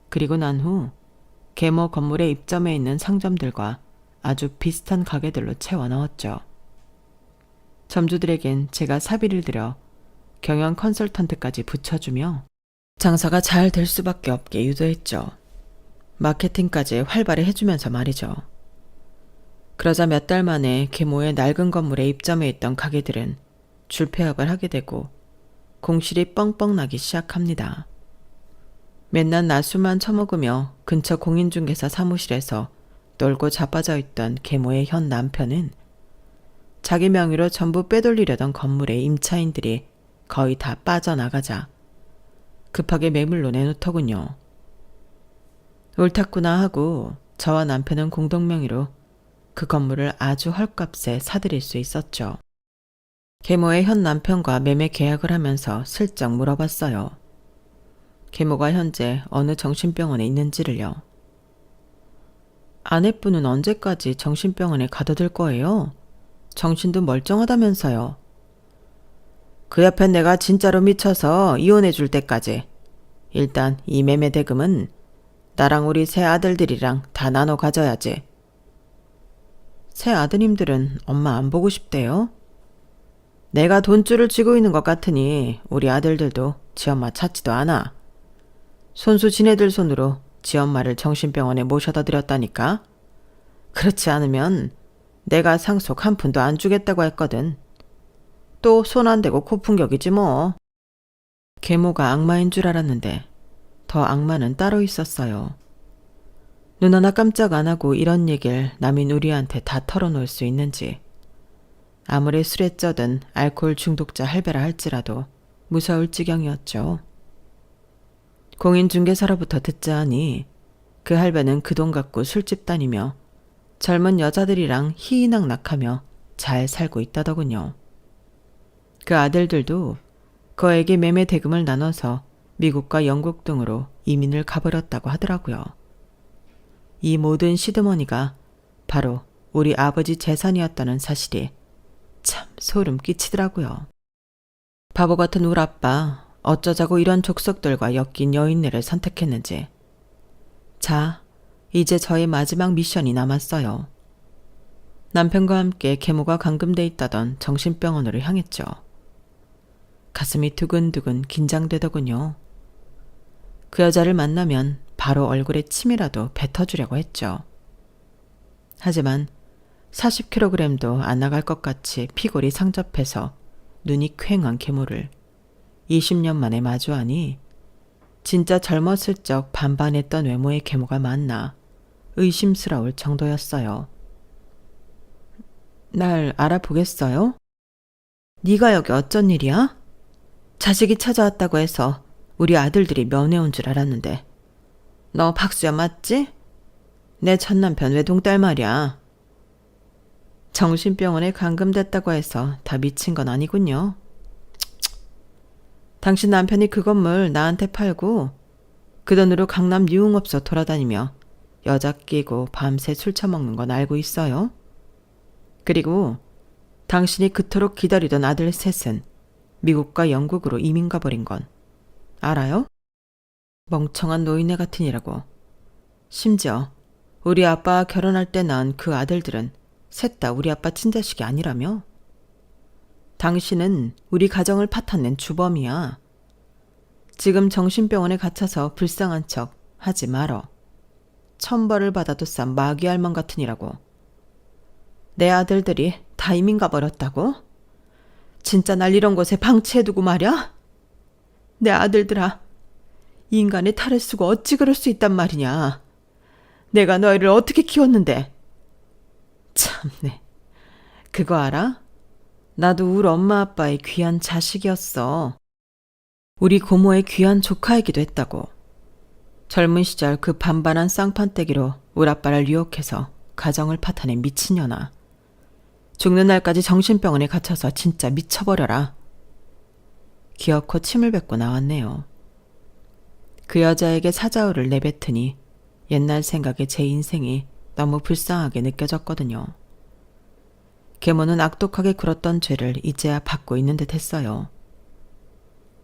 그리고 난 후 계모 건물에 입점해 있는 상점들과 아주 비슷한 가게들로 채워 넣었죠. 점주들에겐 제가 사비를 들여 경영 컨설턴트까지 붙여주며 장사가 잘 될 수밖에 없게 유도했죠. 마케팅까지 활발히 해주면서 말이죠. 그러자 몇 달 만에 계모의 낡은 건물에 입점해 있던 가게들은 줄폐업을 하게 되고 공실이 뻥뻥 나기 시작합니다. 맨날 낮술만 처먹으며 근처 공인중개사 사무실에서 놀고 자빠져 있던 계모의 현 남편은 자기 명의로 전부 빼돌리려던 건물의 임차인들이 거의 다 빠져나가자 급하게 매물로 내놓더군요. 옳았구나 하고 저와 남편은 공동명의로 그 건물을 아주 헐값에 사들일 수 있었죠. 계모의 현 남편과 매매 계약을 하면서 슬쩍 물어봤어요. 계모가 현재 어느 정신병원에 있는지를요. 아내분은 언제까지 정신병원에 가둬둘 거예요? 정신도 멀쩡하다면서요. 그 옆엔 내가 진짜로 미쳐서 이혼해 줄 때까지. 일단 이 매매 대금은 나랑 우리 세 아들들이랑 다 나눠 가져야지. 새 아드님들은 엄마 안 보고 싶대요? 내가 돈줄을 쥐고 있는 것 같으니 우리 아들들도 지엄마 찾지도 않아. 손수 지네들 손으로 지엄마를 정신병원에 모셔다 드렸다니까. 그렇지 않으면 내가 상속 한 푼도 안 주겠다고 했거든. 또 손 안 대고 코풍격이지 뭐. 계모가 악마인 줄 알았는데 더 악마는 따로 있었어요. 눈 하나 깜짝 안 하고 이런 얘기를 남인 우리한테 다 털어놓을 수 있는지. 아무리 술에 쩌든 알코올 중독자 할배라 할지라도 무서울 지경이었죠. 공인중개사로부터 듣자 하니 그 할배는 그 돈 갖고 술집 다니며 젊은 여자들이랑 희희낙낙하며 잘 살고 있다더군요. 그 아들들도 그에게 매매 대금을 나눠서 미국과 영국 등으로 이민을 가버렸다고 하더라고요. 이 모든 시드머니가 바로 우리 아버지 재산이었다는 사실이 참 소름 끼치더라고요. 바보 같은 우리 아빠 어쩌자고 이런 족속들과 엮인 여인네를 선택했는지. 자, 이제 저의 마지막 미션이 남았어요. 남편과 함께 계모가 감금돼 있다던 정신병원으로 향했죠. 가슴이 두근두근 긴장되더군요. 그 여자를 만나면 바로 얼굴에 침이라도 뱉어주려고 했죠. 하지만 40kg도 안 나갈 것 같이 피골이 상접해서 눈이 퀭한 계모를 20년 만에 마주하니 진짜 젊었을 적 반반했던 외모의 계모가 맞나 의심스러울 정도였어요. 날 알아보겠어요? 네가 여기 어쩐 일이야? 자식이 찾아왔다고 해서 우리 아들들이 면회 온 줄 알았는데 너 박수연 맞지? 내 전남편 외동딸 말이야. 정신병원에 감금됐다고 해서 다 미친 건 아니군요. 당신 남편이 그 건물 나한테 팔고 그 돈으로 강남 유흥업소 돌아다니며 여자 끼고 밤새 술 처먹는 건 알고 있어요. 그리고 당신이 그토록 기다리던 아들 셋은 미국과 영국으로 이민 가버린 건 알아요? 멍청한 노인네 같으니라고. 심지어 우리 아빠와 결혼할 때 낳은 그 아들들은 셋 다 우리 아빠 친자식이 아니라며? 당신은 우리 가정을 파탄낸 주범이야. 지금 정신병원에 갇혀서 불쌍한 척 하지 말어. 천벌을 받아도 싼 마귀 할멈 같으니라고. 내 아들들이 다 이민 가버렸다고? 진짜 날 이런 곳에 방치해두고 말이야? 내 아들들아, 인간의 탈을 쓰고 어찌 그럴 수 있단 말이냐. 내가 너희를 어떻게 키웠는데. 참네. 그거 알아? 나도 우리 엄마 아빠의 귀한 자식이었어. 우리 고모의 귀한 조카이기도 했다고. 젊은 시절 그 반반한 쌍판떼기로 우리 아빠를 유혹해서 가정을 파탄낸 미친년아. 죽는 날까지 정신병원에 갇혀서 진짜 미쳐버려라. 기어코 침을 뱉고 나왔네요. 그 여자에게 사자우를 내뱉으니 옛날 생각에 제 인생이 너무 불쌍하게 느껴졌거든요. 계모는 악독하게 굴었던 죄를 이제야 받고 있는 듯 했어요.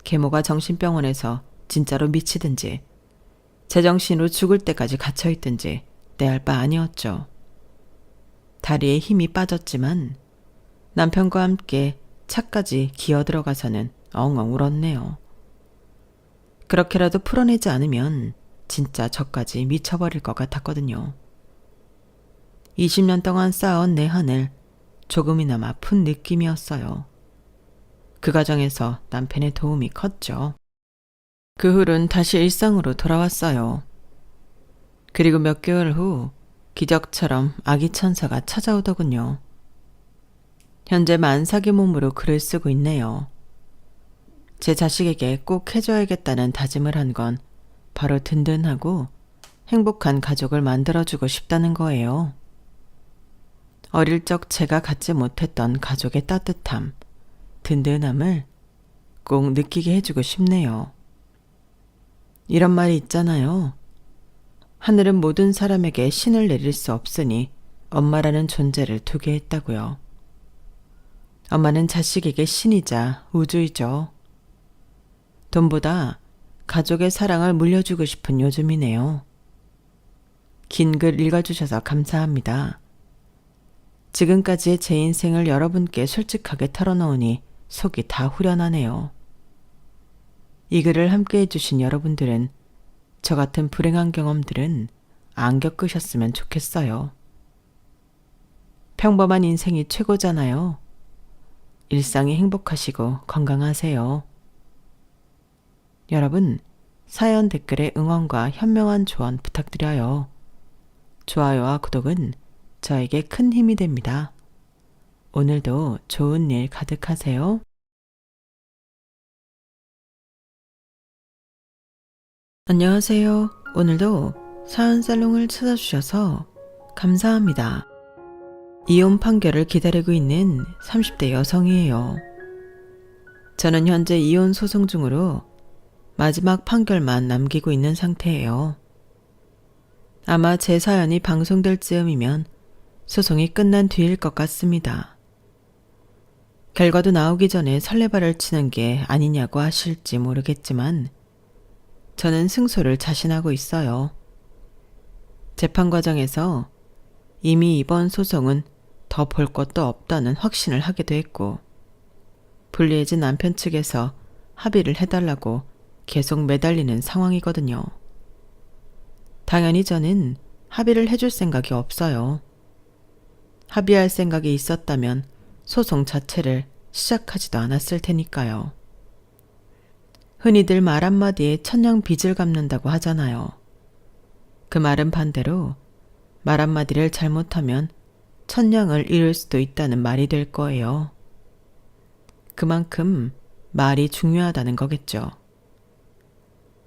계모가 정신병원에서 진짜로 미치든지 제정신으로 죽을 때까지 갇혀있든지 내 알 바 아니었죠. 다리에 힘이 빠졌지만 남편과 함께 차까지 기어 들어가서는 엉엉 울었네요. 그렇게라도 풀어내지 않으면 진짜 저까지 미쳐버릴 것 같았거든요. 20년 동안 쌓아온 내 한을 조금이나마 푼 느낌이었어요. 그 과정에서 남편의 도움이 컸죠. 그 후론 다시 일상으로 돌아왔어요. 그리고 몇 개월 후 기적처럼 아기 천사가 찾아오더군요. 현재 만삭의 몸으로 글을 쓰고 있네요. 제 자식에게 꼭 해줘야겠다는 다짐을 한 건 바로 든든하고 행복한 가족을 만들어주고 싶다는 거예요. 어릴 적 제가 갖지 못했던 가족의 따뜻함, 든든함을 꼭 느끼게 해주고 싶네요. 이런 말이 있잖아요. 하늘은 모든 사람에게 신을 내릴 수 없으니 엄마라는 존재를 두게 했다고요. 엄마는 자식에게 신이자 우주이죠. 돈보다 가족의 사랑을 물려주고 싶은 요즘이네요. 긴 글 읽어주셔서 감사합니다. 지금까지의 제 인생을 여러분께 솔직하게 털어놓으니 속이 다 후련하네요. 이 글을 함께 해주신 여러분들은 저 같은 불행한 경험들은 안 겪으셨으면 좋겠어요. 평범한 인생이 최고잖아요. 일상이 행복하시고 건강하세요. 여러분, 사연 댓글에 응원과 현명한 조언 부탁드려요. 좋아요와 구독은 저에게 큰 힘이 됩니다. 오늘도 좋은 일 가득하세요. 안녕하세요. 오늘도 사연 살롱을 찾아주셔서 감사합니다. 이혼 판결을 기다리고 있는 30대 여성이에요. 저는 현재 이혼 소송 중으로 마지막 판결만 남기고 있는 상태예요. 아마 제 사연이 방송될 즈음이면 소송이 끝난 뒤일 것 같습니다. 결과도 나오기 전에 설레발을 치는 게 아니냐고 하실지 모르겠지만 저는 승소를 자신하고 있어요. 재판 과정에서 이미 이번 소송은 더 볼 것도 없다는 확신을 하기도 했고, 불리해진 남편 측에서 합의를 해달라고 계속 매달리는 상황이거든요. 당연히 저는 합의를 해줄 생각이 없어요. 합의할 생각이 있었다면 소송 자체를 시작하지도 않았을 테니까요. 흔히들 말 한마디에 천냥 빚을 갚는다고 하잖아요. 그 말은 반대로 말 한마디를 잘못하면 천냥을 잃을 수도 있다는 말이 될 거예요. 그만큼 말이 중요하다는 거겠죠.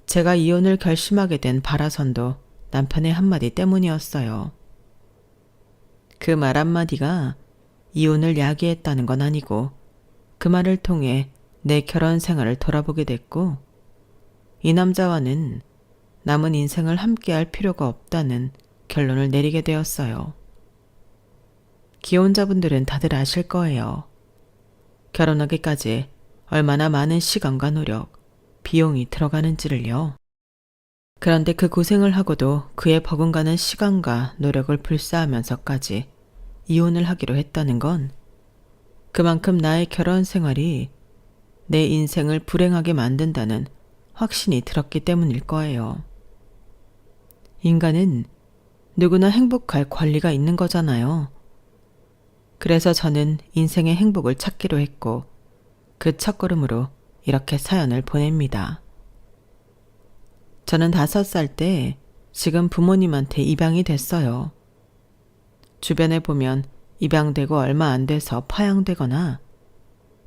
제가 이혼을 결심하게 된 발화선도 남편의 한마디 때문이었어요. 그 말 한마디가 이혼을 야기했다는 건 아니고 그 말을 통해 내 결혼 생활을 돌아보게 됐고 이 남자와는 남은 인생을 함께할 필요가 없다는 결론을 내리게 되었어요. 기혼자분들은 다들 아실 거예요. 결혼하기까지 얼마나 많은 시간과 노력, 비용이 들어가는지를요. 그런데 그 고생을 하고도 그의 버금가는 시간과 노력을 불사하면서까지 이혼을 하기로 했다는 건 그만큼 나의 결혼 생활이 내 인생을 불행하게 만든다는 확신이 들었기 때문일 거예요. 인간은 누구나 행복할 권리가 있는 거잖아요. 그래서 저는 인생의 행복을 찾기로 했고 그 첫걸음으로 이렇게 사연을 보냅니다. 저는 5살 때 지금 부모님한테 입양이 됐어요. 주변에 보면 입양되고 얼마 안 돼서 파양되거나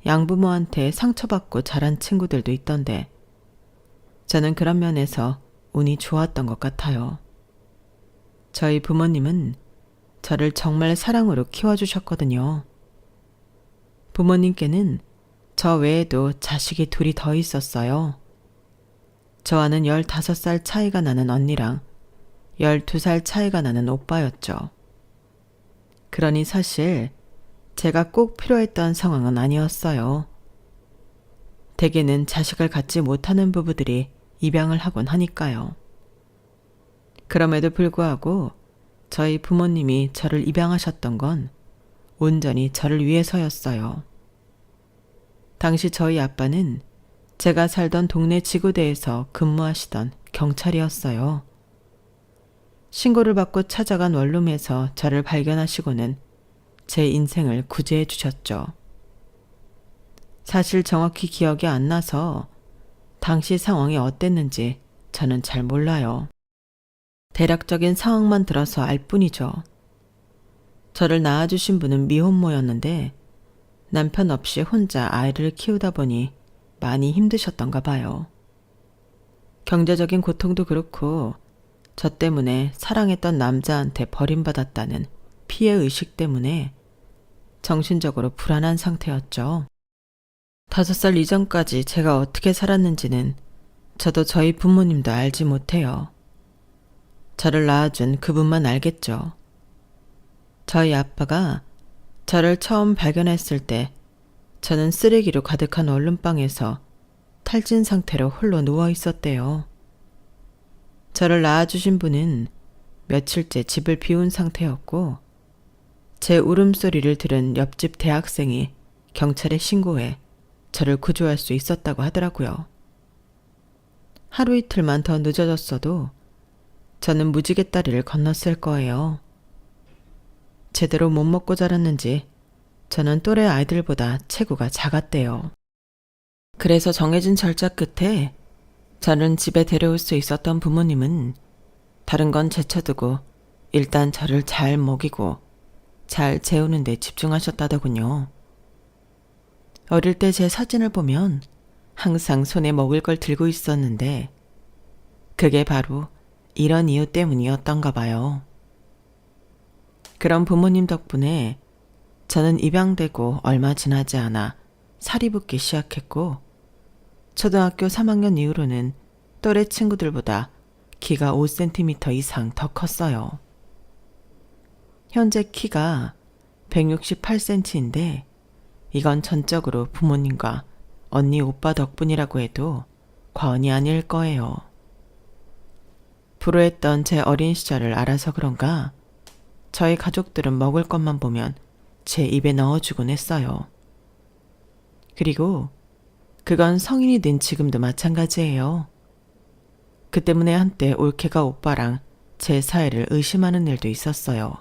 양부모한테 상처받고 자란 친구들도 있던데 저는 그런 면에서 운이 좋았던 것 같아요. 저희 부모님은 저를 정말 사랑으로 키워주셨거든요. 부모님께는 저 외에도 자식이 둘이 더 있었어요. 저와는 15살 차이가 나는 언니랑 12살 차이가 나는 오빠였죠. 그러니 사실 제가 꼭 필요했던 상황은 아니었어요. 대개는 자식을 갖지 못하는 부부들이 입양을 하곤 하니까요. 그럼에도 불구하고 저희 부모님이 저를 입양하셨던 건 온전히 저를 위해서였어요. 당시 저희 아빠는 제가 살던 동네 지구대에서 근무하시던 경찰이었어요. 신고를 받고 찾아간 원룸에서 저를 발견하시고는 제 인생을 구제해 주셨죠. 사실 정확히 기억이 안 나서 당시 상황이 어땠는지 저는 잘 몰라요. 대략적인 상황만 들어서 알 뿐이죠. 저를 낳아주신 분은 미혼모였는데 남편 없이 혼자 아이를 키우다 보니 많이 힘드셨던가 봐요. 경제적인 고통도 그렇고 저 때문에 사랑했던 남자한테 버림받았다는 피해의식 때문에 정신적으로 불안한 상태였죠. 5살 이전까지 제가 어떻게 살았는지는 저도 저희 부모님도 알지 못해요. 저를 낳아준 그분만 알겠죠. 저희 아빠가 저를 처음 발견했을 때 저는 쓰레기로 가득한 얼음방에서 탈진 상태로 홀로 누워 있었대요. 저를 낳아주신 분은 며칠째 집을 비운 상태였고 제 울음소리를 들은 옆집 대학생이 경찰에 신고해 저를 구조할 수 있었다고 하더라고요. 하루 이틀만 더 늦어졌어도 저는 무지개 다리를 건넜을 거예요. 제대로 못 먹고 자랐는지 저는 또래 아이들보다 체구가 작았대요. 그래서 정해진 절차 끝에 저는 집에 데려올 수 있었던 부모님은 다른 건 제쳐두고 일단 저를 잘 먹이고 잘 재우는 데 집중하셨다더군요. 어릴 때 제 사진을 보면 항상 손에 먹을 걸 들고 있었는데 그게 바로 이런 이유 때문이었던가 봐요. 그런 부모님 덕분에 저는 입양되고 얼마 지나지 않아 살이 붙기 시작했고 초등학교 3학년 이후로는 또래 친구들보다 키가 5cm 이상 더 컸어요. 현재 키가 168cm인데 이건 전적으로 부모님과 언니 오빠 덕분이라고 해도 과언이 아닐 거예요. 불우했던 제 어린 시절을 알아서 그런가 저희 가족들은 먹을 것만 보면 제 입에 넣어주곤 했어요. 그리고 그건 성인이 된 지금도 마찬가지예요. 그 때문에 한때 올케가 오빠랑 제 사이를 의심하는 일도 있었어요.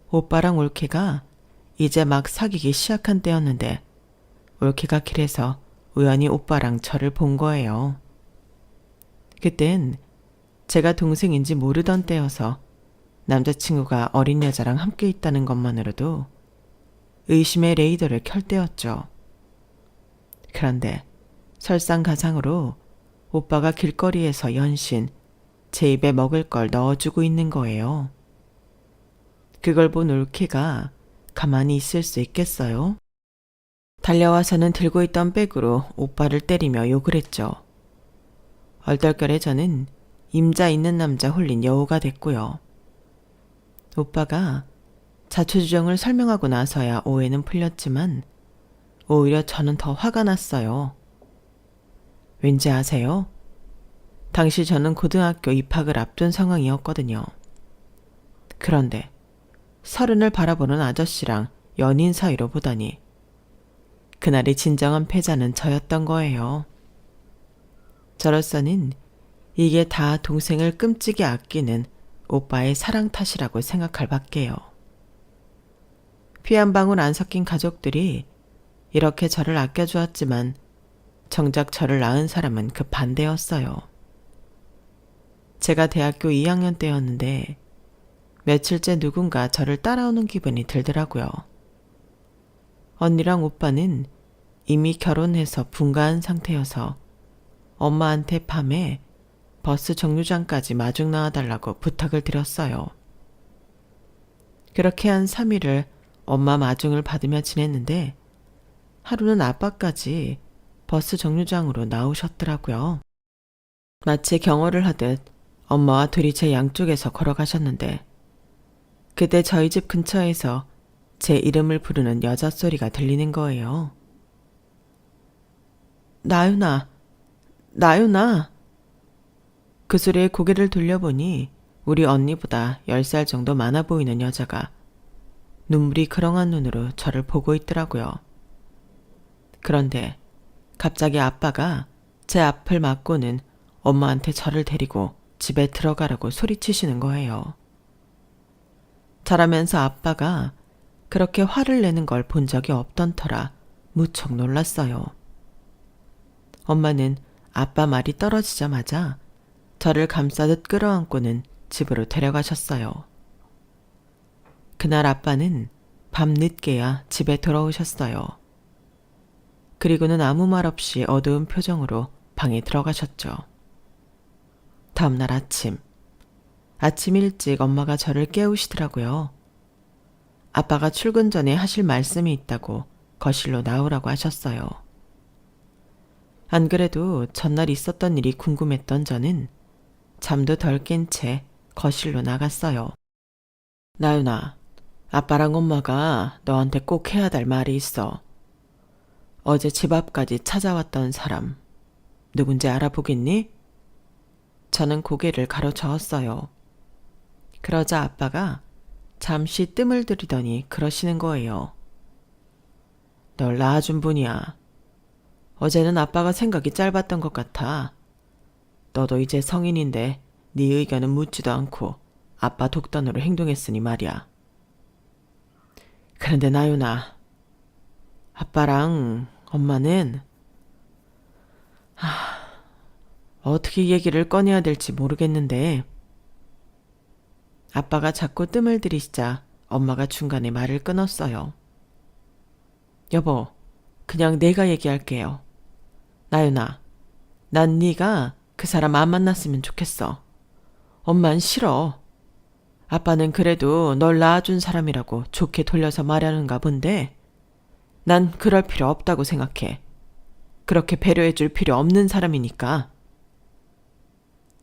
오빠랑 올케가 이제 막 사귀기 시작한 때였는데 올케가 길에서 우연히 오빠랑 저를 본 거예요. 그땐 제가 동생인지 모르던 때여서 남자친구가 어린 여자랑 함께 있다는 것만으로도 의심의 레이더를 켤 때였죠. 그런데 설상가상으로 오빠가 길거리에서 연신 제 입에 먹을 걸 넣어주고 있는 거예요. 그걸 본 올케가 가만히 있을 수 있겠어요? 달려와서는 들고 있던 백으로 오빠를 때리며 욕을 했죠. 얼떨결에 저는 임자 있는 남자 홀린 여우가 됐고요. 오빠가 자초지종을 설명하고 나서야 오해는 풀렸지만 오히려 저는 더 화가 났어요. 왠지 아세요? 당시 저는 고등학교 입학을 앞둔 상황이었거든요. 그런데 30을 바라보는 아저씨랑 연인 사이로 보다니 그날이 진정한 패자는 저였던 거예요. 저로서는 이게 다 동생을 끔찍이 아끼는 오빠의 사랑 탓이라고 생각할 밖에요. 피 한 방울 안 섞인 가족들이 이렇게 저를 아껴주었지만 정작 저를 낳은 사람은 그 반대였어요. 제가 대학교 2학년 때였는데 며칠째 누군가 저를 따라오는 기분이 들더라고요. 언니랑 오빠는 이미 결혼해서 분가한 상태여서 엄마한테 밤에 버스 정류장까지 마중 나와달라고 부탁을 드렸어요. 그렇게 한 3일을 엄마 마중을 받으며 지냈는데 하루는 아빠까지 버스 정류장으로 나오셨더라고요. 마치 경호를 하듯 엄마와 둘이 제 양쪽에서 걸어가셨는데 그때 저희 집 근처에서 제 이름을 부르는 여자 소리가 들리는 거예요. 나윤아, 나윤아. 그 소리에 고개를 돌려보니 우리 언니보다 10살 정도 많아 보이는 여자가 눈물이 그렁한 눈으로 저를 보고 있더라고요. 그런데 갑자기 아빠가 제 앞을 막고는 엄마한테 저를 데리고 집에 들어가라고 소리치시는 거예요. 자라면서 아빠가 그렇게 화를 내는 걸 본 적이 없던 터라 무척 놀랐어요. 엄마는 아빠 말이 떨어지자마자 저를 감싸듯 끌어안고는 집으로 데려가셨어요. 그날 아빠는 밤늦게야 집에 돌아오셨어요. 그리고는 아무 말 없이 어두운 표정으로 방에 들어가셨죠. 다음날 아침 일찍 엄마가 저를 깨우시더라고요. 아빠가 출근 전에 하실 말씀이 있다고 거실로 나오라고 하셨어요. 안 그래도 전날 있었던 일이 궁금했던 저는 잠도 덜 깬 채 거실로 나갔어요. 나윤아, 아빠랑 엄마가 너한테 꼭 해야 될 말이 있어. 어제 집 앞까지 찾아왔던 사람 누군지 알아보겠니? 저는 고개를 가로저었어요. 그러자 아빠가 잠시 뜸을 들이더니 그러시는 거예요. 널 낳아준 분이야. 어제는 아빠가 생각이 짧았던 것 같아. 너도 이제 성인인데 네 의견은 묻지도 않고 아빠 독단으로 행동했으니 말이야. 그런데 나윤아, 아빠랑 엄마는 어떻게 얘기를 꺼내야 될지 모르겠는데 아빠가 자꾸 뜸을 들이시자 엄마가 중간에 말을 끊었어요. 여보, 그냥 내가 얘기할게요. 나윤아, 난 네가 그 사람 안 만났으면 좋겠어. 엄만 싫어. 아빠는 그래도 널 낳아준 사람이라고 좋게 돌려서 말하는가 본데 난 그럴 필요 없다고 생각해. 그렇게 배려해줄 필요 없는 사람이니까.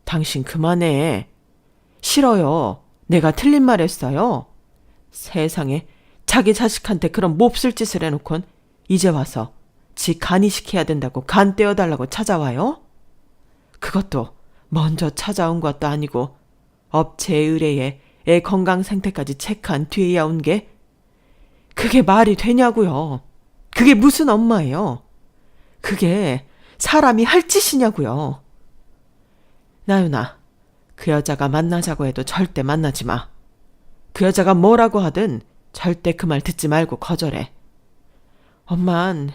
당신 그만해. 싫어요. 내가 틀린 말 했어요. 세상에 자기 자식한테 그런 몹쓸 짓을 해놓곤 이제 와서 지 간이시켜야 된다고 간 떼어달라고 찾아와요? 그것도 먼저 찾아온 것도 아니고 업체 의뢰에 애 건강 상태까지 체크한 뒤에야 온 게 그게 말이 되냐고요. 그게 무슨 엄마예요. 그게 사람이 할 짓이냐고요. 나윤아, 그 여자가 만나자고 해도 절대 만나지 마. 그 여자가 뭐라고 하든 절대 그 말 듣지 말고 거절해. 엄만,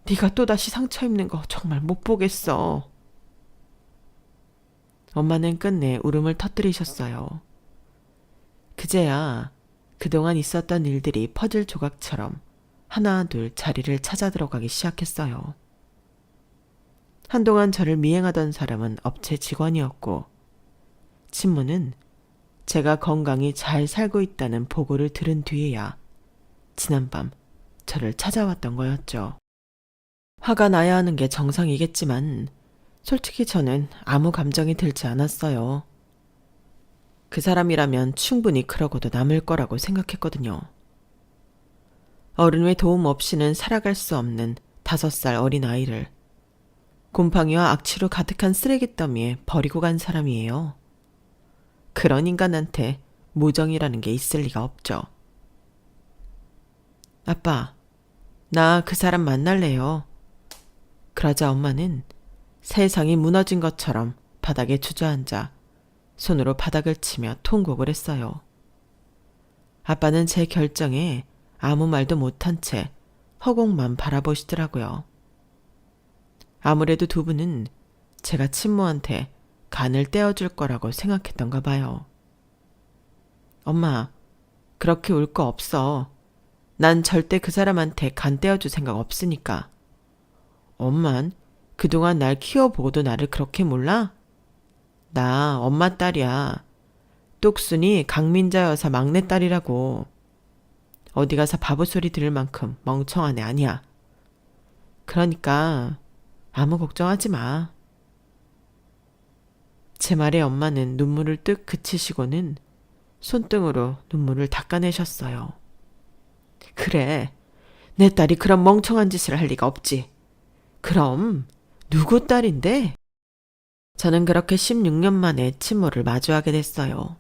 네가 또다시 상처 입는 거 정말 못 보겠어. 엄마는 끝내 울음을 터뜨리셨어요. 그제야 그동안 있었던 일들이 퍼즐 조각처럼 하나 둘 자리를 찾아 들어가기 시작했어요. 한동안 저를 미행하던 사람은 업체 직원이었고, 친모는 제가 건강히 잘 살고 있다는 보고를 들은 뒤에야 지난밤 저를 찾아왔던 거였죠. 화가 나야 하는 게 정상이겠지만 솔직히 저는 아무 감정이 들지 않았어요. 그 사람이라면 충분히 그러고도 남을 거라고 생각했거든요. 어른의 도움 없이는 살아갈 수 없는 5살 어린 아이를 곰팡이와 악취로 가득한 쓰레기 더미에 버리고 간 사람이에요. 그런 인간한테 무정이라는 게 있을 리가 없죠. 아빠, 나 그 사람 만날래요. 그러자 엄마는 세상이 무너진 것처럼 바닥에 주저앉아 손으로 바닥을 치며 통곡을 했어요. 아빠는 제 결정에 아무 말도 못한 채 허공만 바라보시더라고요. 아무래도 두 분은 제가 친모한테 간을 떼어줄 거라고 생각했던가 봐요. 엄마, 그렇게 울 거 없어. 난 절대 그 사람한테 간 떼어줄 생각 없으니까. 엄만, 그동안 날 키워보고도 나를 그렇게 몰라? 나 엄마 딸이야. 똑순이 강민자 여사 막내딸이라고. 어디 가서 바보 소리 들을 만큼 멍청한 애 아니야. 그러니까 아무 걱정하지 마. 제 말에 엄마는 눈물을 뚝 그치시고는 손등으로 눈물을 닦아내셨어요. 그래, 내 딸이 그런 멍청한 짓을 할 리가 없지. 그럼 누구 딸인데? 저는 그렇게 16년 만에 친모를 마주하게 됐어요.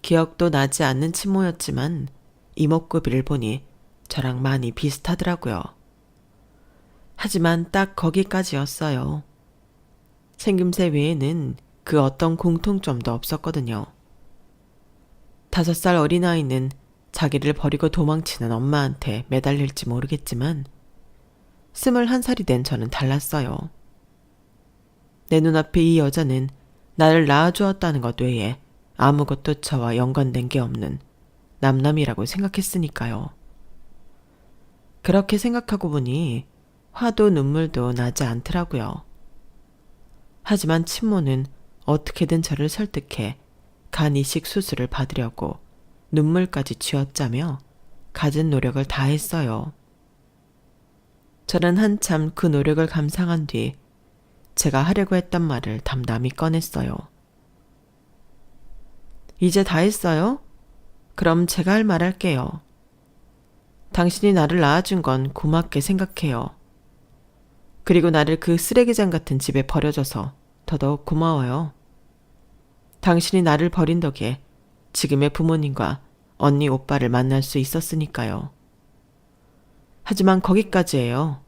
기억도 나지 않는 친모였지만 이목구비를 보니 저랑 많이 비슷하더라고요. 하지만 딱 거기까지였어요. 생김새 외에는 그 어떤 공통점도 없었거든요. 5살 어린아이는 자기를 버리고 도망치는 엄마한테 매달릴지 모르겠지만 21살이 된 저는 달랐어요. 내 눈앞에 이 여자는 나를 낳아주었다는 것 외에 아무것도 저와 연관된 게 없는 남남이라고 생각했으니까요. 그렇게 생각하고 보니 화도 눈물도 나지 않더라고요. 하지만 친모는 어떻게든 저를 설득해 간 이식 수술을 받으려고 눈물까지 쥐어짜며 갖은 노력을 다했어요. 저는 한참 그 노력을 감상한 뒤 제가 하려고 했던 말을 담담히 꺼냈어요. 이제 다 했어요? 그럼 제가 할 말 할게요. 당신이 나를 낳아준 건 고맙게 생각해요. 그리고 나를 그 쓰레기장 같은 집에 버려줘서 더더욱 고마워요. 당신이 나를 버린 덕에 지금의 부모님과 언니 오빠를 만날 수 있었으니까요. 하지만 거기까지예요.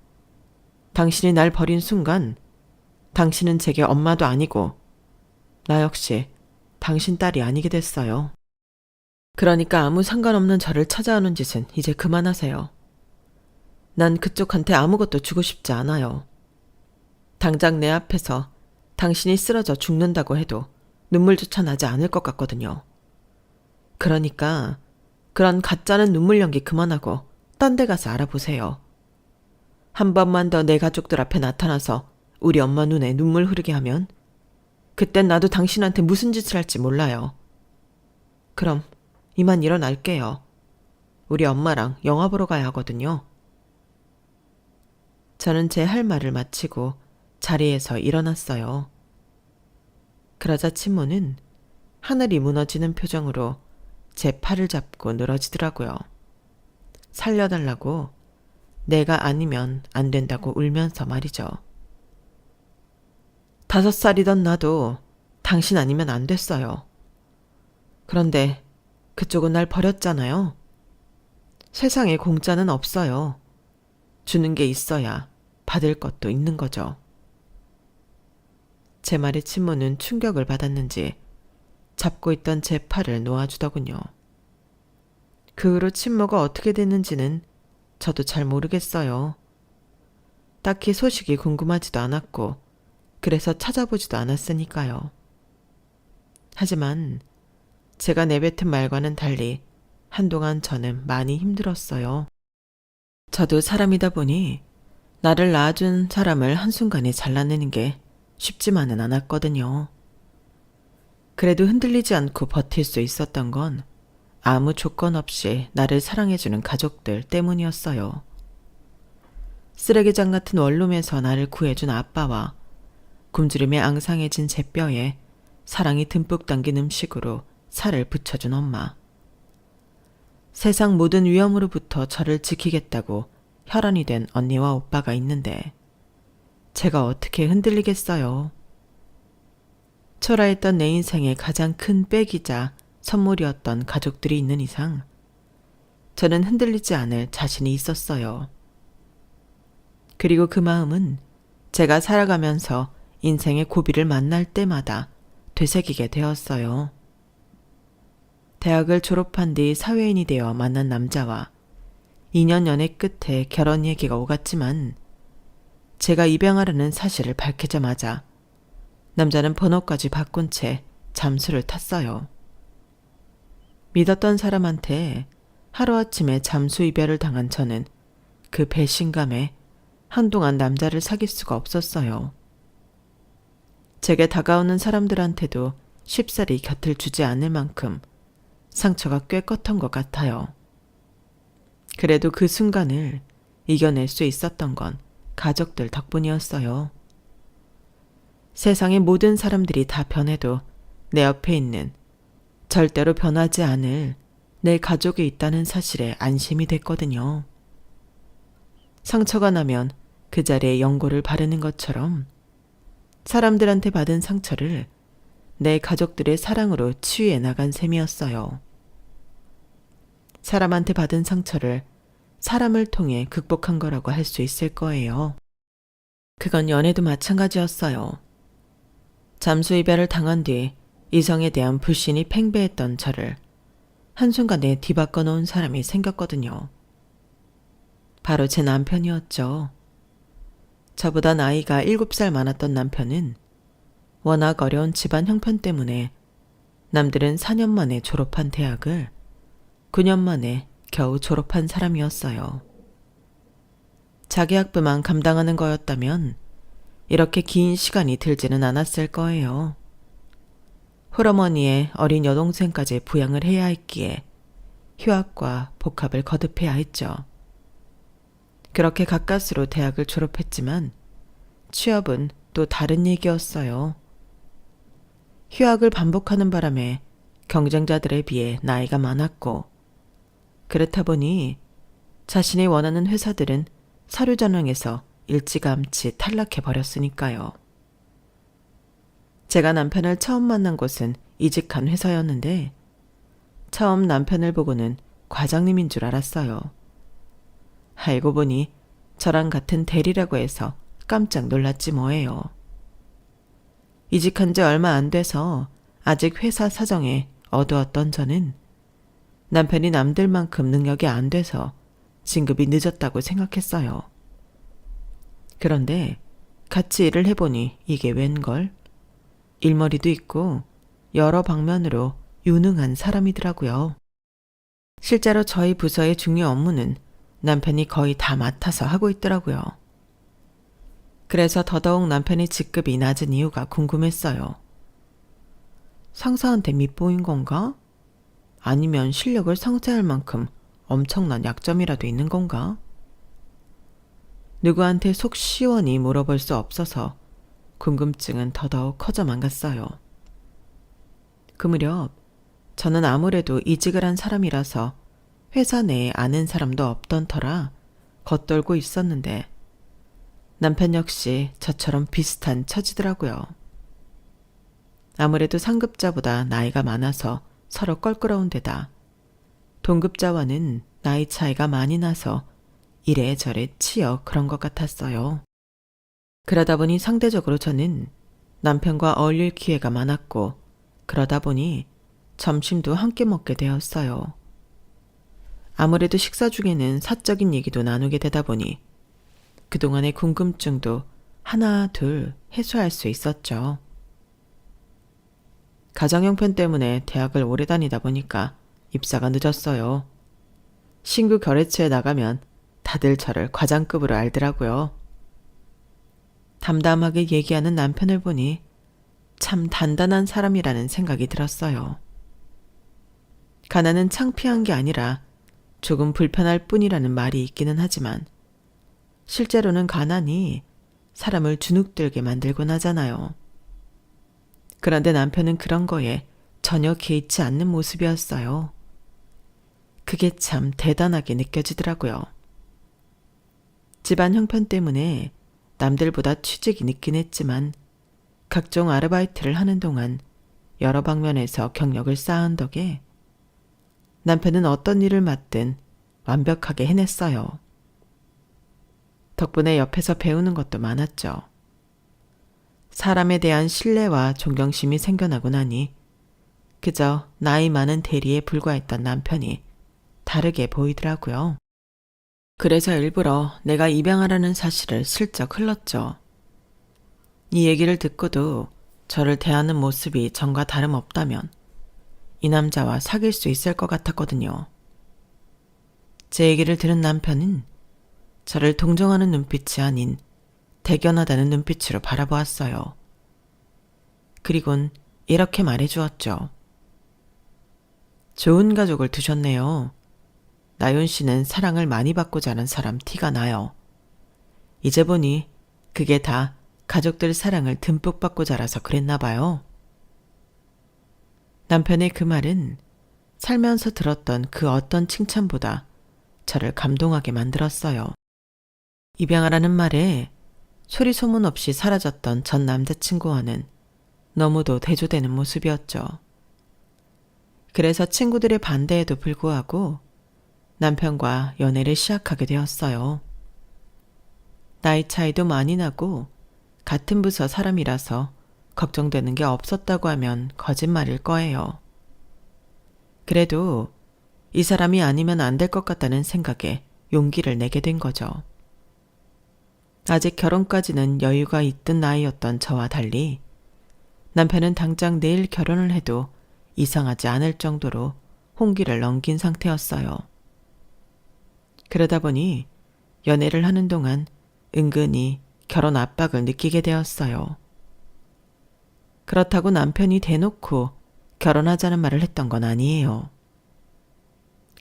당신이 날 버린 순간 당신은 제게 엄마도 아니고 나 역시 당신 딸이 아니게 됐어요. 그러니까 아무 상관없는 저를 찾아오는 짓은 이제 그만하세요. 난 그쪽한테 아무것도 주고 싶지 않아요. 당장 내 앞에서 당신이 쓰러져 죽는다고 해도 눈물조차 나지 않을 것 같거든요. 그러니까 그런 가짜는 눈물 연기 그만하고 딴 데 가서 알아보세요. 한 번만 더 내 가족들 앞에 나타나서 우리 엄마 눈에 눈물 흐르게 하면 그땐 나도 당신한테 무슨 짓을 할지 몰라요. 그럼 이만 일어날게요. 우리 엄마랑 영화 보러 가야 하거든요. 저는 제 할 말을 마치고 자리에서 일어났어요. 그러자 친모는 하늘이 무너지는 표정으로 제 팔을 잡고 늘어지더라고요. 살려달라고 내가 아니면 안 된다고 울면서 말이죠. 5살이던 나도 당신 아니면 안 됐어요. 그런데 그쪽은 날 버렸잖아요. 세상에 공짜는 없어요. 주는 게 있어야 받을 것도 있는 거죠. 제 말에 친모는 충격을 받았는지 잡고 있던 제 팔을 놓아주더군요. 그 후로 친모가 어떻게 됐는지는 저도 잘 모르겠어요. 딱히 소식이 궁금하지도 않았고 그래서 찾아보지도 않았으니까요. 하지만 제가 내뱉은 말과는 달리 한동안 저는 많이 힘들었어요. 저도 사람이다 보니 나를 낳아준 사람을 한순간에 잘라내는 게 쉽지만은 않았거든요. 그래도 흔들리지 않고 버틸 수 있었던 건 아무 조건 없이 나를 사랑해주는 가족들 때문이었어요. 쓰레기장 같은 원룸에서 나를 구해준 아빠와 굶주림에 앙상해진 제 뼈에 사랑이 듬뿍 담긴 음식으로 살을 붙여준 엄마. 세상 모든 위험으로부터 저를 지키겠다고 혈안이 된 언니와 오빠가 있는데 제가 어떻게 흔들리겠어요. 초라했던 내 인생의 가장 큰 백이자 선물이었던 가족들이 있는 이상 저는 흔들리지 않을 자신이 있었어요. 그리고 그 마음은 제가 살아가면서 인생의 고비를 만날 때마다 되새기게 되었어요. 대학을 졸업한 뒤 사회인이 되어 만난 남자와 2년 연애 끝에 결혼 얘기가 오갔지만 제가 입양하려는 사실을 밝히자마자 남자는 번호까지 바꾼 채 잠수를 탔어요. 믿었던 사람한테 하루아침에 잠수 이별을 당한 저는 그 배신감에 한동안 남자를 사귈 수가 없었어요. 제게 다가오는 사람들한테도 쉽사리 곁을 주지 않을 만큼 상처가 꽤 컸던 것 같아요. 그래도 그 순간을 이겨낼 수 있었던 건 가족들 덕분이었어요. 세상의 모든 사람들이 다 변해도 내 옆에 있는 절대로 변하지 않을 내 가족이 있다는 사실에 안심이 됐거든요. 상처가 나면 그 자리에 연고를 바르는 것처럼 사람들한테 받은 상처를 내 가족들의 사랑으로 치유해 나간 셈이었어요. 사람한테 받은 상처를 사람을 통해 극복한 거라고 할 수 있을 거예요. 그건 연애도 마찬가지였어요. 잠수 이별을 당한 뒤 이성에 대한 불신이 팽배했던 저를 한순간에 뒤바꿔 놓은 사람이 생겼거든요. 바로 제 남편이었죠. 저보다 나이가 7살 많았던 남편은 워낙 어려운 집안 형편 때문에 남들은 4년 만에 졸업한 대학을 9년 만에 겨우 졸업한 사람이었어요. 자기 학비만 감당하는 거였다면 이렇게 긴 시간이 들지는 않았을 거예요. 홀어머니의 어린 여동생까지 부양을 해야 했기에 휴학과 복학을 거듭해야 했죠. 그렇게 가까스로 대학을 졸업했지만 취업은 또 다른 얘기였어요. 휴학을 반복하는 바람에 경쟁자들에 비해 나이가 많았고 그렇다 보니 자신이 원하는 회사들은 서류 전형에서 일찌감치 탈락해버렸으니까요. 제가 남편을 처음 만난 곳은 이직한 회사였는데 처음 남편을 보고는 과장님인 줄 알았어요. 알고 보니 저랑 같은 대리라고 해서 깜짝 놀랐지 뭐예요. 이직한 지 얼마 안 돼서 아직 회사 사정에 어두웠던 저는 남편이 남들만큼 능력이 안 돼서 진급이 늦었다고 생각했어요. 그런데 같이 일을 해보니 이게 웬걸? 일머리도 있고 여러 방면으로 유능한 사람이더라고요. 실제로 저희 부서의 중요 업무는 남편이 거의 다 맡아서 하고 있더라고요. 그래서 더더욱 남편의 직급이 낮은 이유가 궁금했어요. 상사한테 밉보인 건가? 아니면 실력을 상쇄할 만큼 엄청난 약점이라도 있는 건가? 누구한테 속 시원히 물어볼 수 없어서 궁금증은 더더욱 커져만 갔어요. 그 무렵 저는 아무래도 이직을 한 사람이라서 회사 내에 아는 사람도 없던 터라 겉돌고 있었는데 남편 역시 저처럼 비슷한 처지더라고요. 아무래도 상급자보다 나이가 많아서 서로 껄끄러운 데다 동급자와는 나이 차이가 많이 나서 이래저래 치여 그런 것 같았어요. 그러다 보니 상대적으로 저는 남편과 어울릴 기회가 많았고, 그러다 보니 점심도 함께 먹게 되었어요. 아무래도 식사 중에는 사적인 얘기도 나누게 되다 보니 그동안의 궁금증도 하나 둘 해소할 수 있었죠. 가정 형편 때문에 대학을 오래 다니다 보니까 입사가 늦었어요. 신규 결회체에 나가면 다들 저를 과장급으로 알더라고요. 담담하게 얘기하는 남편을 보니 참 단단한 사람이라는 생각이 들었어요. 가난은 창피한 게 아니라 조금 불편할 뿐이라는 말이 있기는 하지만 실제로는 가난이 사람을 주눅들게 만들곤 하잖아요. 그런데 남편은 그런 거에 전혀 개의치 않는 모습이었어요. 그게 참 대단하게 느껴지더라고요. 집안 형편 때문에 남들보다 취직이 늦긴 했지만 각종 아르바이트를 하는 동안 여러 방면에서 경력을 쌓은 덕에 남편은 어떤 일을 맡든 완벽하게 해냈어요. 덕분에 옆에서 배우는 것도 많았죠. 사람에 대한 신뢰와 존경심이 생겨나고 나니 그저 나이 많은 대리에 불과했던 남편이 다르게 보이더라고요. 그래서 일부러 내가 입양하라는 사실을 슬쩍 흘렀죠. 이 얘기를 듣고도 저를 대하는 모습이 전과 다름없다면 이 남자와 사귈 수 있을 것 같았거든요. 제 얘기를 들은 남편은 저를 동정하는 눈빛이 아닌 대견하다는 눈빛으로 바라보았어요. 그리곤 이렇게 말해주었죠. 좋은 가족을 두셨네요. 나윤 씨는 사랑을 많이 받고 자란 사람 티가 나요. 이제 보니 그게 다 가족들 사랑을 듬뿍 받고 자라서 그랬나 봐요. 남편의 그 말은 살면서 들었던 그 어떤 칭찬보다 저를 감동하게 만들었어요. 입양하라는 말에 소리 소문 없이 사라졌던 전 남자친구와는 너무도 대조되는 모습이었죠. 그래서 친구들의 반대에도 불구하고 남편과 연애를 시작하게 되었어요. 나이 차이도 많이 나고 같은 부서 사람이라서 걱정되는 게 없었다고 하면 거짓말일 거예요. 그래도 이 사람이 아니면 안 될 것 같다는 생각에 용기를 내게 된 거죠. 아직 결혼까지는 여유가 있던 나이였던 저와 달리 남편은 당장 내일 결혼을 해도 이상하지 않을 정도로 홍기를 넘긴 상태였어요. 그러다 보니 연애를 하는 동안 은근히 결혼 압박을 느끼게 되었어요. 그렇다고 남편이 대놓고 결혼하자는 말을 했던 건 아니에요.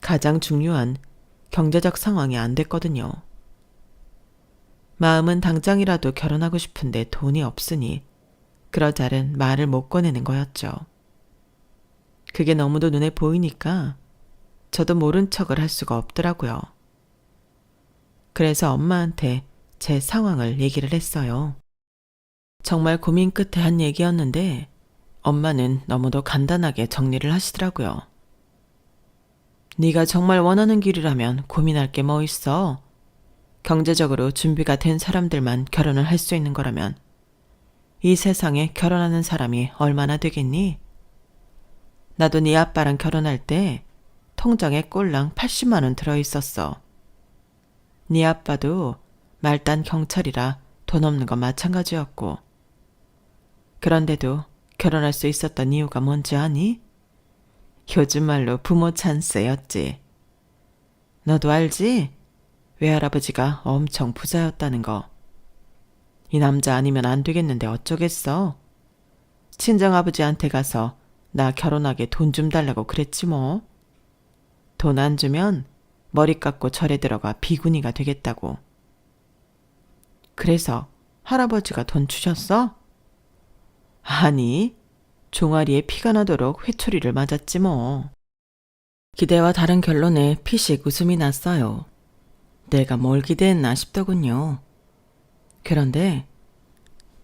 가장 중요한 경제적 상황이 안 됐거든요. 마음은 당장이라도 결혼하고 싶은데 돈이 없으니 그러자른 말을 못 꺼내는 거였죠. 그게 너무도 눈에 보이니까 저도 모른 척을 할 수가 없더라고요. 그래서 엄마한테 제 상황을 얘기를 했어요. 정말 고민 끝에 한 얘기였는데 엄마는 너무도 간단하게 정리를 하시더라고요. 네가 정말 원하는 길이라면 고민할 게 뭐 있어? 경제적으로 준비가 된 사람들만 결혼을 할 수 있는 거라면 이 세상에 결혼하는 사람이 얼마나 되겠니? 나도 네 아빠랑 결혼할 때 통장에 꼴랑 80만 원 들어있었어. 네 아빠도 말단 경찰이라 돈 없는 건 마찬가지였고. 그런데도 결혼할 수 있었던 이유가 뭔지 아니? 요즘 말로 부모 찬스였지. 너도 알지? 외할아버지가 엄청 부자였다는 거. 이 남자 아니면 안 되겠는데 어쩌겠어? 친정아버지한테 가서 나 결혼하게 돈 좀 달라고 그랬지 뭐. 돈 안 주면 머리 깎고 절에 들어가 비구니가 되겠다고. 그래서 할아버지가 돈 주셨어? 아니, 종아리에 피가 나도록 회초리를 맞았지 뭐. 기대와 다른 결론에 피식 웃음이 났어요. 내가 뭘 기대했나 싶더군요. 그런데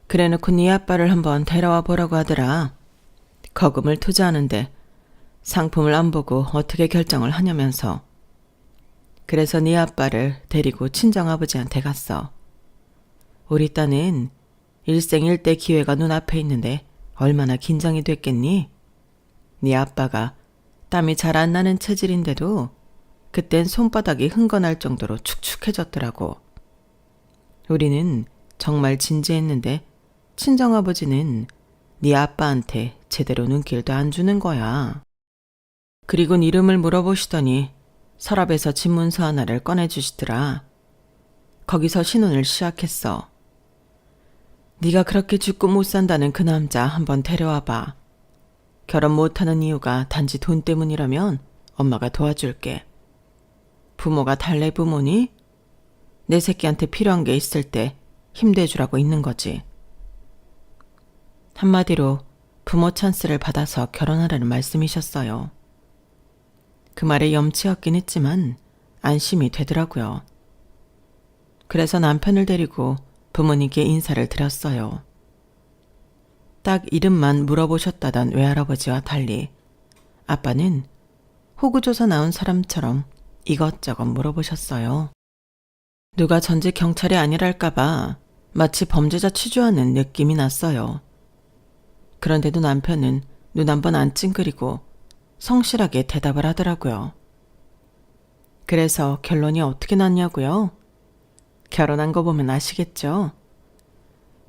그래놓고 네 아빠를 한번 데려와 보라고 하더라. 거금을 투자하는데 상품을 안 보고 어떻게 결정을 하냐면서. 그래서 네 아빠를 데리고 친정아버지한테 갔어. 우리 딸은 일생일대 기회가 눈앞에 있는데 얼마나 긴장이 됐겠니? 네 아빠가 땀이 잘 안 나는 체질인데도 그땐 손바닥이 흥건할 정도로 축축해졌더라고. 우리는 정말 진지했는데 친정아버지는 네 아빠한테 제대로 눈길도 안 주는 거야. 그리곤 이름을 물어보시더니 서랍에서 집문서 하나를 꺼내주시더라. 거기서 신혼을 시작했어. 네가 그렇게 죽고 못 산다는 그 남자 한번 데려와봐. 결혼 못하는 이유가 단지 돈 때문이라면 엄마가 도와줄게. 부모가 달래 부모니? 내 새끼한테 필요한 게 있을 때 힘대주라고 있는 거지. 한마디로 부모 찬스를 받아서 결혼하라는 말씀이셨어요. 그 말에 염치 없긴 했지만 안심이 되더라고요. 그래서 남편을 데리고 부모님께 인사를 드렸어요. 딱 이름만 물어보셨다던 외할아버지와 달리 아빠는 호구조사 나온 사람처럼 이것저것 물어보셨어요. 누가 전직 경찰이 아니랄까봐 마치 범죄자 취조하는 느낌이 났어요. 그런데도 남편은 눈 한 번 안 찡그리고 성실하게 대답을 하더라고요. 그래서 결론이 어떻게 났냐고요? 결혼한 거 보면 아시겠죠?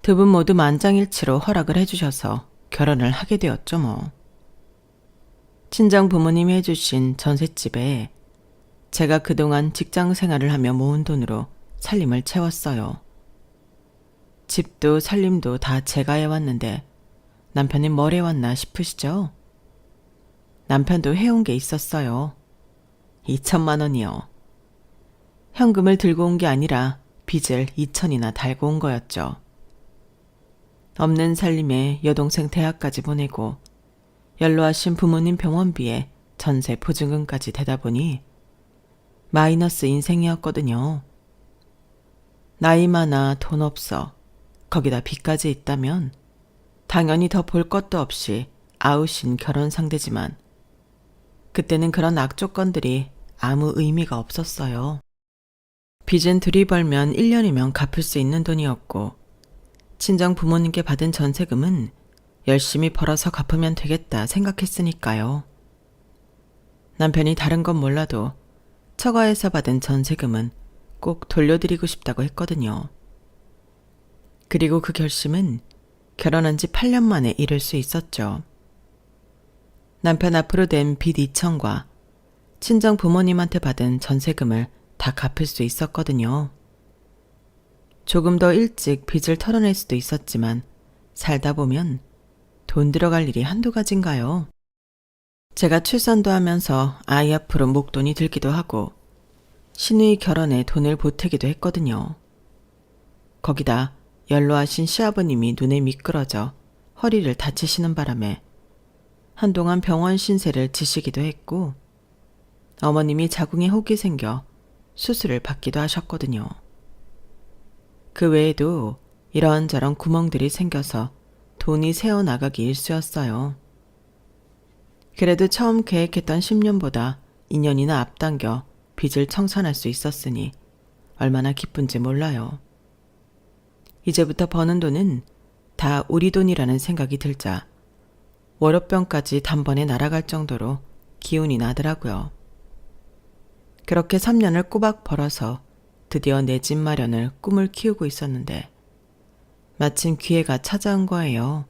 두 분 모두 만장일치로 허락을 해주셔서 결혼을 하게 되었죠 뭐. 친정 부모님이 해주신 전셋집에 제가 그동안 직장 생활을 하며 모은 돈으로 살림을 채웠어요. 집도 살림도 다 제가 해왔는데 남편이 뭘 해왔나 싶으시죠? 남편도 해온 게 있었어요. 2천만 원이요. 현금을 들고 온 게 아니라 빚을 2천이나 달고 온 거였죠. 없는 살림에 여동생 대학까지 보내고 연로하신 부모님 병원비에 전세 보증금까지 대다 보니 마이너스 인생이었거든요. 나이 많아 돈 없어 거기다 빚까지 있다면 당연히 더 볼 것도 없이 아웃인 결혼 상대지만 그때는 그런 악조건들이 아무 의미가 없었어요. 빚은 들이벌면 1년이면 갚을 수 있는 돈이었고 친정 부모님께 받은 전세금은 열심히 벌어서 갚으면 되겠다 생각했으니까요. 남편이 다른 건 몰라도 처가에서 받은 전세금은 꼭 돌려드리고 싶다고 했거든요. 그리고 그 결심은 결혼한 지 8년 만에 이룰 수 있었죠. 남편 앞으로 된 빚 2천과 친정 부모님한테 받은 전세금을 다 갚을 수 있었거든요. 조금 더 일찍 빚을 털어낼 수도 있었지만 살다 보면 돈 들어갈 일이 한두 가지인가요? 제가 출산도 하면서 아이 앞으로 목돈이 들기도 하고 시누이 결혼에 돈을 보태기도 했거든요. 거기다 연로하신 시아버님이 눈에 미끄러져 허리를 다치시는 바람에 한동안 병원 신세를 지시기도 했고 어머님이 자궁에 혹이 생겨 수술을 받기도 하셨거든요. 그 외에도 이런저런 구멍들이 생겨서 돈이 새어나가기 일쑤였어요. 그래도 처음 계획했던 10년보다 2년이나 앞당겨 빚을 청산할 수 있었으니 얼마나 기쁜지 몰라요. 이제부터 버는 돈은 다 우리 돈이라는 생각이 들자 월요병까지 단번에 날아갈 정도로 기운이 나더라고요. 그렇게 3년을 꼬박 벌어서 드디어 내 집 마련을 꿈을 키우고 있었는데 마침 기회가 찾아온 거예요.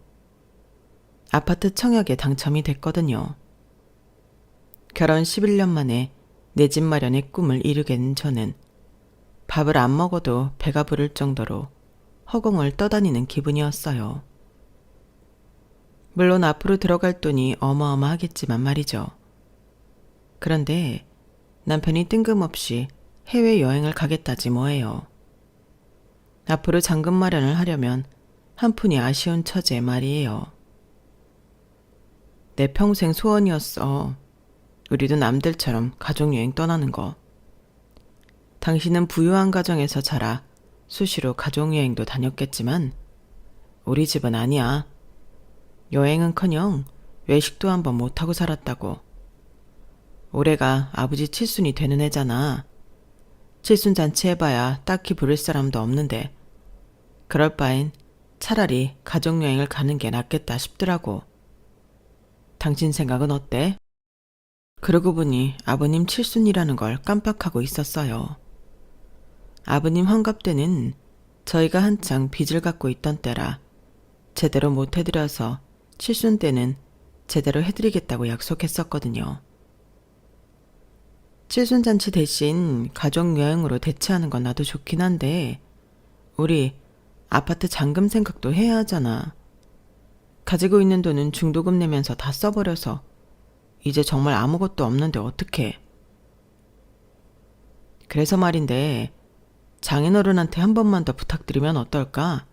아파트 청약에 당첨이 됐거든요. 결혼 11년 만에 내 집 마련의 꿈을 이루게 된 저는 밥을 안 먹어도 배가 부를 정도로 허공을 떠다니는 기분이었어요. 물론 앞으로 들어갈 돈이 어마어마하겠지만 말이죠. 그런데 남편이 뜬금없이 해외여행을 가겠다지 뭐예요. 앞으로 잔금 마련을 하려면 한 푼이 아쉬운 처제 말이에요. 내 평생 소원이었어. 우리도 남들처럼 가족여행 떠나는 거. 당신은 부유한 가정에서 자라 수시로 가족여행도 다녔겠지만 우리 집은 아니야. 여행은커녕 외식도 한번 못하고 살았다고. 올해가 아버지 칠순이 되는 해잖아. 칠순잔치 해봐야 딱히 부를 사람도 없는데 그럴 바엔 차라리 가족여행을 가는 게 낫겠다 싶더라고. 당신 생각은 어때? 그러고 보니 아버님 칠순이라는 걸 깜빡하고 있었어요. 아버님 환갑 때는 저희가 한창 빚을 갖고 있던 때라 제대로 못 해드려서 칠순 때는 제대로 해드리겠다고 약속했었거든요. 칠순잔치 대신 가족여행으로 대체하는 건 나도 좋긴 한데 우리 아파트 잔금 생각도 해야 하잖아. 가지고 있는 돈은 중도금 내면서 다 써버려서 이제 정말 아무것도 없는데 어떡해. 그래서 말인데 장인어른한테 한 번만 더 부탁드리면 어떨까?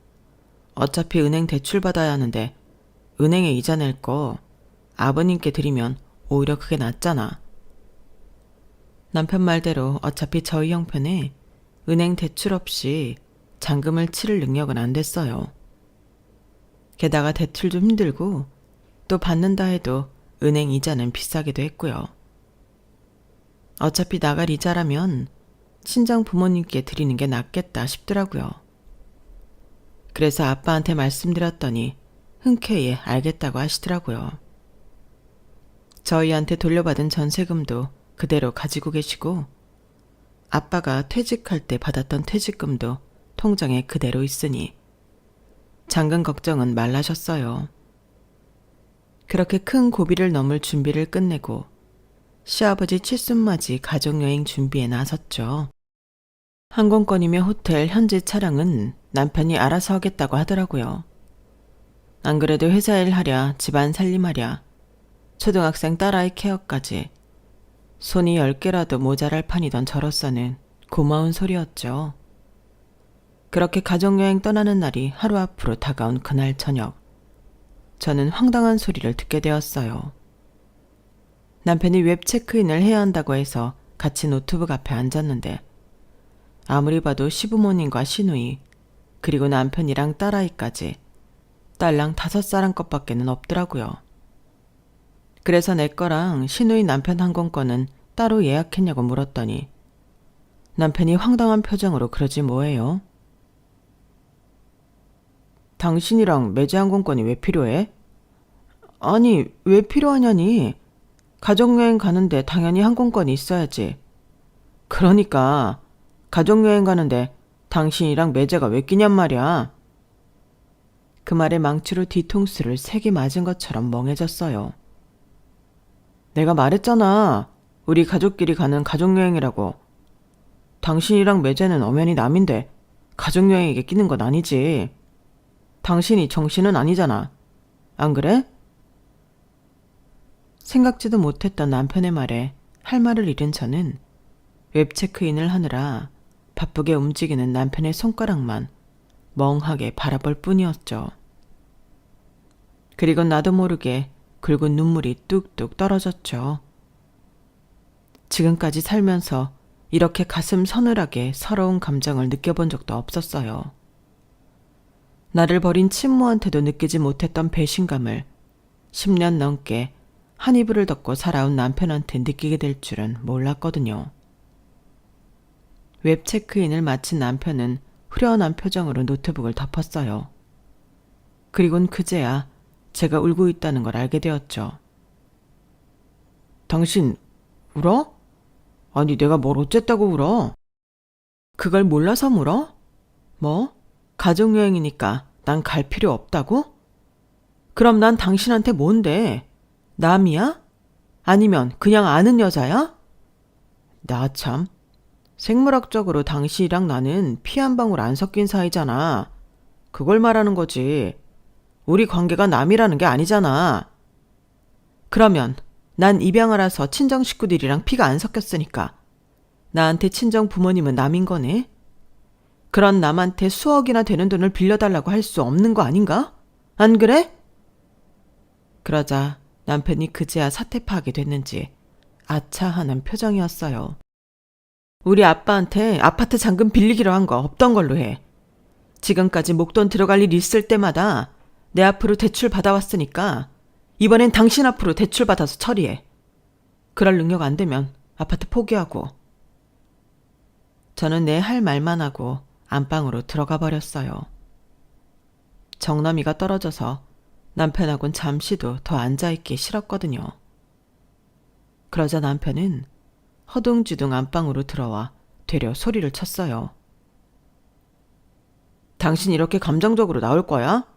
어차피 은행 대출 받아야 하는데 은행에 이자 낼 거 아버님께 드리면 오히려 그게 낫잖아. 남편 말대로 어차피 저희 형편에 은행 대출 없이 잔금을 치를 능력은 안 됐어요. 게다가 대출도 힘들고 또 받는다 해도 은행 이자는 비싸기도 했고요. 어차피 나갈 이자라면 친정 부모님께 드리는 게 낫겠다 싶더라고요. 그래서 아빠한테 말씀드렸더니 흔쾌히 알겠다고 하시더라고요. 저희한테 돌려받은 전세금도 그대로 가지고 계시고 아빠가 퇴직할 때 받았던 퇴직금도 통장에 그대로 있으니 잔금 걱정은 말라셨어요. 그렇게 큰 고비를 넘을 준비를 끝내고 시아버지 칠순맞이 가족여행 준비에 나섰죠. 항공권이며 호텔, 현지 차량은 남편이 알아서 하겠다고 하더라고요. 안 그래도 회사 일 하랴, 집안 살림하랴, 초등학생 딸아이 케어까지 손이 10개라도 모자랄 판이던 저로서는 고마운 소리였죠. 그렇게 가족여행 떠나는 날이 하루 앞으로 다가온 그날 저녁, 저는 황당한 소리를 듣게 되었어요. 남편이 웹 체크인을 해야 한다고 해서 같이 노트북 앞에 앉았는데 아무리 봐도 시부모님과 시누이 그리고 남편이랑 딸아이까지 딸랑 5사람 것밖에는 없더라고요. 그래서 내 거랑 시누이 남편 항공권은 따로 예약했냐고 물었더니 남편이 황당한 표정으로 그러지 뭐예요? 당신이랑 매제 항공권이 왜 필요해? 아니, 왜 필요하냐니? 가족여행 가는데 당연히 항공권이 있어야지. 그러니까 가족여행 가는데 당신이랑 매제가 왜 끼냔 말이야. 그 말에 망치로 뒤통수를 3개 맞은 것처럼 멍해졌어요. 내가 말했잖아. 우리 가족끼리 가는 가족여행이라고. 당신이랑 매제는 엄연히 남인데 가족여행에게 끼는 건 아니지. 당신이 정신은 아니잖아. 안 그래? 생각지도 못했던 남편의 말에 할 말을 잃은 저는 웹 체크인을 하느라 바쁘게 움직이는 남편의 손가락만 멍하게 바라볼 뿐이었죠. 그리고 나도 모르게 굵은 눈물이 뚝뚝 떨어졌죠. 지금까지 살면서 이렇게 가슴 서늘하게 서러운 감정을 느껴본 적도 없었어요. 나를 버린 친모한테도 느끼지 못했던 배신감을 10년 넘게 한 이불을 덮고 살아온 남편한테 느끼게 될 줄은 몰랐거든요. 웹 체크인을 마친 남편은 후련한 표정으로 노트북을 덮었어요. 그리곤 그제야 제가 울고 있다는 걸 알게 되었죠. 당신 울어? 아니 내가 뭘 어쨌다고 울어? 그걸 몰라서 물어? 뭐? 가족여행이니까 난 갈 필요 없다고? 그럼 난 당신한테 뭔데? 남이야? 아니면 그냥 아는 여자야? 나 참. 생물학적으로 당신이랑 나는 피 한 방울 안 섞인 사이잖아. 그걸 말하는 거지. 우리 관계가 남이라는 게 아니잖아. 그러면 난 입양하라서 친정 식구들이랑 피가 안 섞였으니까 나한테 친정 부모님은 남인 거네? 그런 남한테 수억이나 되는 돈을 빌려달라고 할 수 없는 거 아닌가? 안 그래? 그러자 남편이 그제야 사태 파악이 됐는지 아차하는 표정이었어요. 우리 아빠한테 아파트 잔금 빌리기로 한 거 없던 걸로 해. 지금까지 목돈 들어갈 일 있을 때마다 내 앞으로 대출 받아왔으니까 이번엔 당신 앞으로 대출 받아서 처리해. 그럴 능력 안 되면 아파트 포기하고. 저는 내 할 말만 하고 안방으로 들어가 버렸어요. 정남이가 떨어져서 남편하고는 잠시도 더 앉아있기 싫었거든요. 그러자 남편은 허둥지둥 안방으로 들어와 되려 소리를 쳤어요. 당신 이렇게 감정적으로 나올 거야?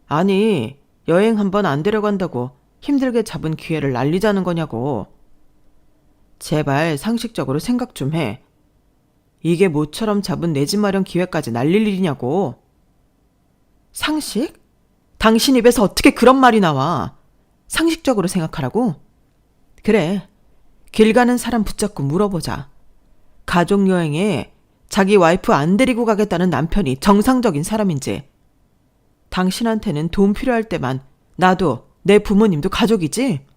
아니, 여행 한번 안 데려간다고 힘들게 잡은 기회를 날리자는 거냐고. 제발 상식적으로 생각 좀 해. 이게 모처럼 잡은 내 집 마련 기회까지 날릴 일이냐고. 상식? 당신 입에서 어떻게 그런 말이 나와? 상식적으로 생각하라고? 그래, 길 가는 사람 붙잡고 물어보자. 가족여행에 자기 와이프 안 데리고 가겠다는 남편이 정상적인 사람인지, 당신한테는 돈 필요할 때만 나도 내 부모님도 가족이지?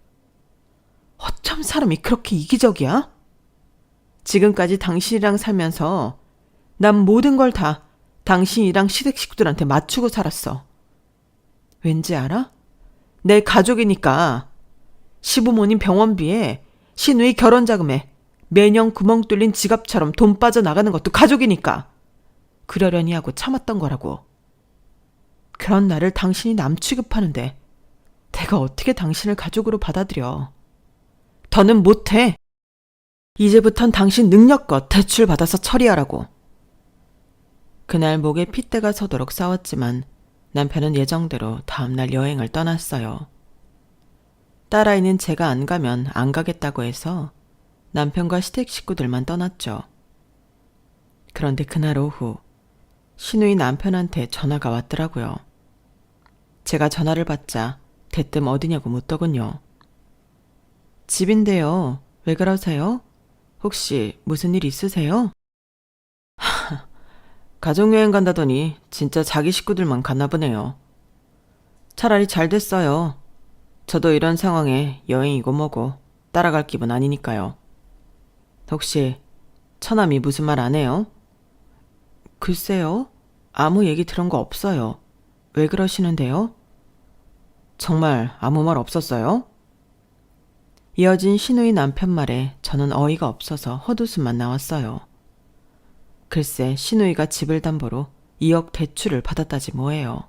어쩜 사람이 그렇게 이기적이야? 지금까지 당신이랑 살면서 난 모든 걸 다 당신이랑 시댁 식구들한테 맞추고 살았어. 왠지 알아? 내 가족이니까. 시부모님 병원비에 시누이 결혼자금에 매년 구멍 뚫린 지갑처럼 돈 빠져나가는 것도 가족이니까. 그러려니 하고 참았던 거라고. 그런 나를 당신이 남 취급하는데 내가 어떻게 당신을 가족으로 받아들여. 더는 못해. 이제부턴 당신 능력껏 대출 받아서 처리하라고. 그날 목에 핏대가 서도록 싸웠지만 남편은 예정대로 다음날 여행을 떠났어요. 딸아이는 제가 안 가면 안 가겠다고 해서 남편과 시댁 식구들만 떠났죠. 그런데 그날 오후 시누이 남편한테 전화가 왔더라고요. 제가 전화를 받자 대뜸 어디냐고 묻더군요. 집인데요. 왜 그러세요? 혹시 무슨 일 있으세요? 가족여행 간다더니 진짜 자기 식구들만 갔나 보네요. 차라리 잘 됐어요. 저도 이런 상황에 여행이고 뭐고 따라갈 기분 아니니까요. 혹시 처남이 무슨 말 안 해요? 글쎄요. 아무 얘기 들은 거 없어요. 왜 그러시는데요? 정말 아무 말 없었어요? 이어진 시누이 남편 말에 저는 어이가 없어서 헛웃음만 나왔어요. 글쎄 시누이가 집을 담보로 2억 대출을 받았다지 뭐예요.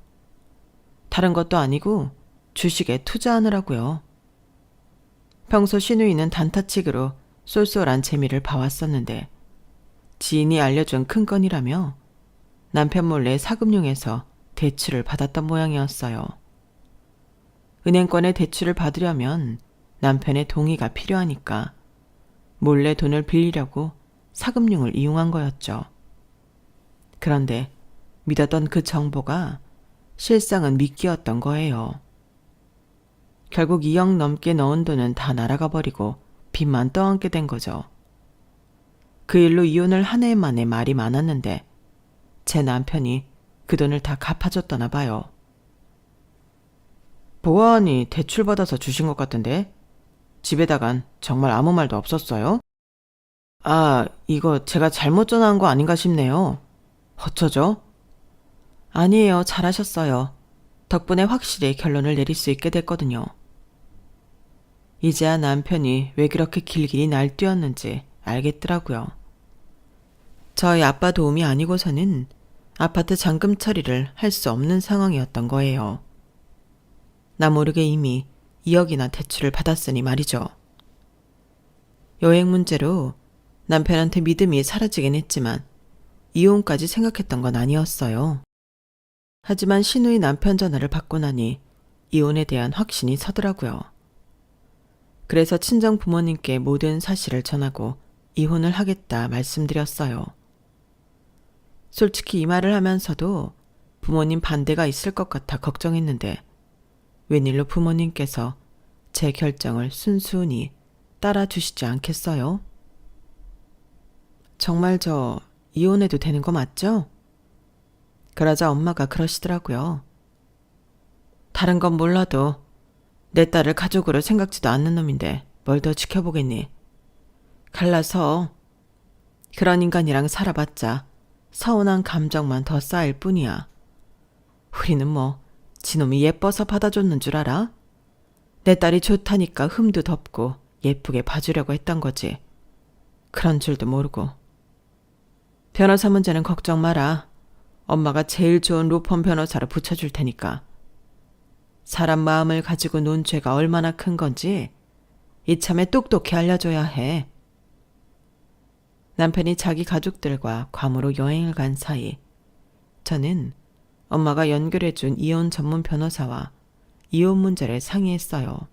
다른 것도 아니고 주식에 투자하느라고요. 평소 시누이는 단타치기로 쏠쏠한 재미를 봐왔었는데 지인이 알려준 큰 건이라며 남편 몰래 사금융에서 대출을 받았던 모양이었어요. 은행권에 대출을 받으려면 남편의 동의가 필요하니까 몰래 돈을 빌리려고 사금융을 이용한 거였죠. 그런데 믿었던 그 정보가 실상은 미끼였던 거예요. 결국 2억 넘게 넣은 돈은 다 날아가 버리고 빚만 떠안게 된 거죠. 그 일로 이혼을 한 해 만에 말이 많았는데 제 남편이 그 돈을 다 갚아줬다나 봐요. 보아하니 대출받아서 주신 것 같은데 집에다간 정말 아무 말도 없었어요? 아, 이거 제가 잘못 전화한 거 아닌가 싶네요. 어쩌죠? 아니에요. 잘하셨어요. 덕분에 확실히 결론을 내릴 수 있게 됐거든요. 이제야 남편이 왜 그렇게 길길이 날뛰었는지 알겠더라고요. 저희 아빠 도움이 아니고서는 아파트 잔금 처리를 할 수 없는 상황이었던 거예요. 나 모르게 이미 2억이나 대출을 받았으니 말이죠. 여행 문제로 남편한테 믿음이 사라지긴 했지만 이혼까지 생각했던 건 아니었어요. 하지만 시누이 남편 전화를 받고 나니 이혼에 대한 확신이 서더라고요. 그래서 친정 부모님께 모든 사실을 전하고 이혼을 하겠다 말씀드렸어요. 솔직히 이 말을 하면서도 부모님 반대가 있을 것 같아 걱정했는데 웬일로 부모님께서 제 결정을 순순히 따라주시지 않겠어요? 정말 저 이혼해도 되는 거 맞죠? 그러자 엄마가 그러시더라고요. 다른 건 몰라도 내 딸을 가족으로 생각지도 않는 놈인데 뭘 더 지켜보겠니? 갈라서 그런 인간이랑 살아봤자 서운한 감정만 더 쌓일 뿐이야. 우리는 뭐 지놈이 예뻐서 받아줬는 줄 알아? 내 딸이 좋다니까 흠도 덮고 예쁘게 봐주려고 했던 거지. 그런 줄도 모르고. 변호사 문제는 걱정 마라. 엄마가 제일 좋은 로펌 변호사로 붙여줄 테니까. 사람 마음을 가지고 논 죄가 얼마나 큰 건지 이참에 똑똑히 알려줘야 해. 남편이 자기 가족들과 괌으로 여행을 간 사이 저는 엄마가 연결해준 이혼 전문 변호사와 이혼 문제를 상의했어요.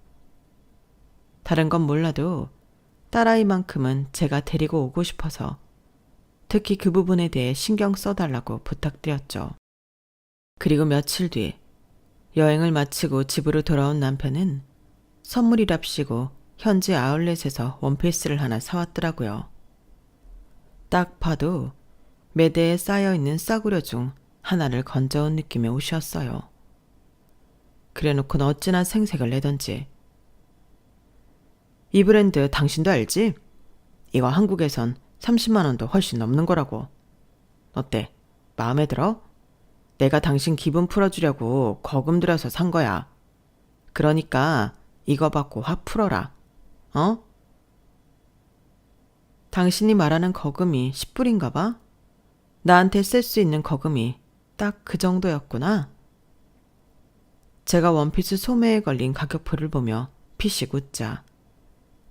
다른 건 몰라도 딸아이만큼은 제가 데리고 오고 싶어서 특히 그 부분에 대해 신경 써달라고 부탁드렸죠. 그리고 며칠 뒤 여행을 마치고 집으로 돌아온 남편은 선물이랍시고 현지 아울렛에서 원피스를 하나 사왔더라고요. 딱 봐도 매대에 쌓여있는 싸구려 중 하나를 건져온 느낌의 옷이었어요. 그래놓고는 어찌나 생색을 내던지. 이 브랜드 당신도 알지? 이거 한국에선 30만 원도 훨씬 넘는 거라고. 어때? 마음에 들어? 내가 당신 기분 풀어주려고 거금 들여서 산 거야. 그러니까 이거 받고 화 풀어라. 어? 당신이 말하는 거금이 10불인가 봐? 나한테 쓸 수 있는 거금이 딱 그 정도였구나. 제가 원피스 소매에 걸린 가격표를 보며 피식 웃자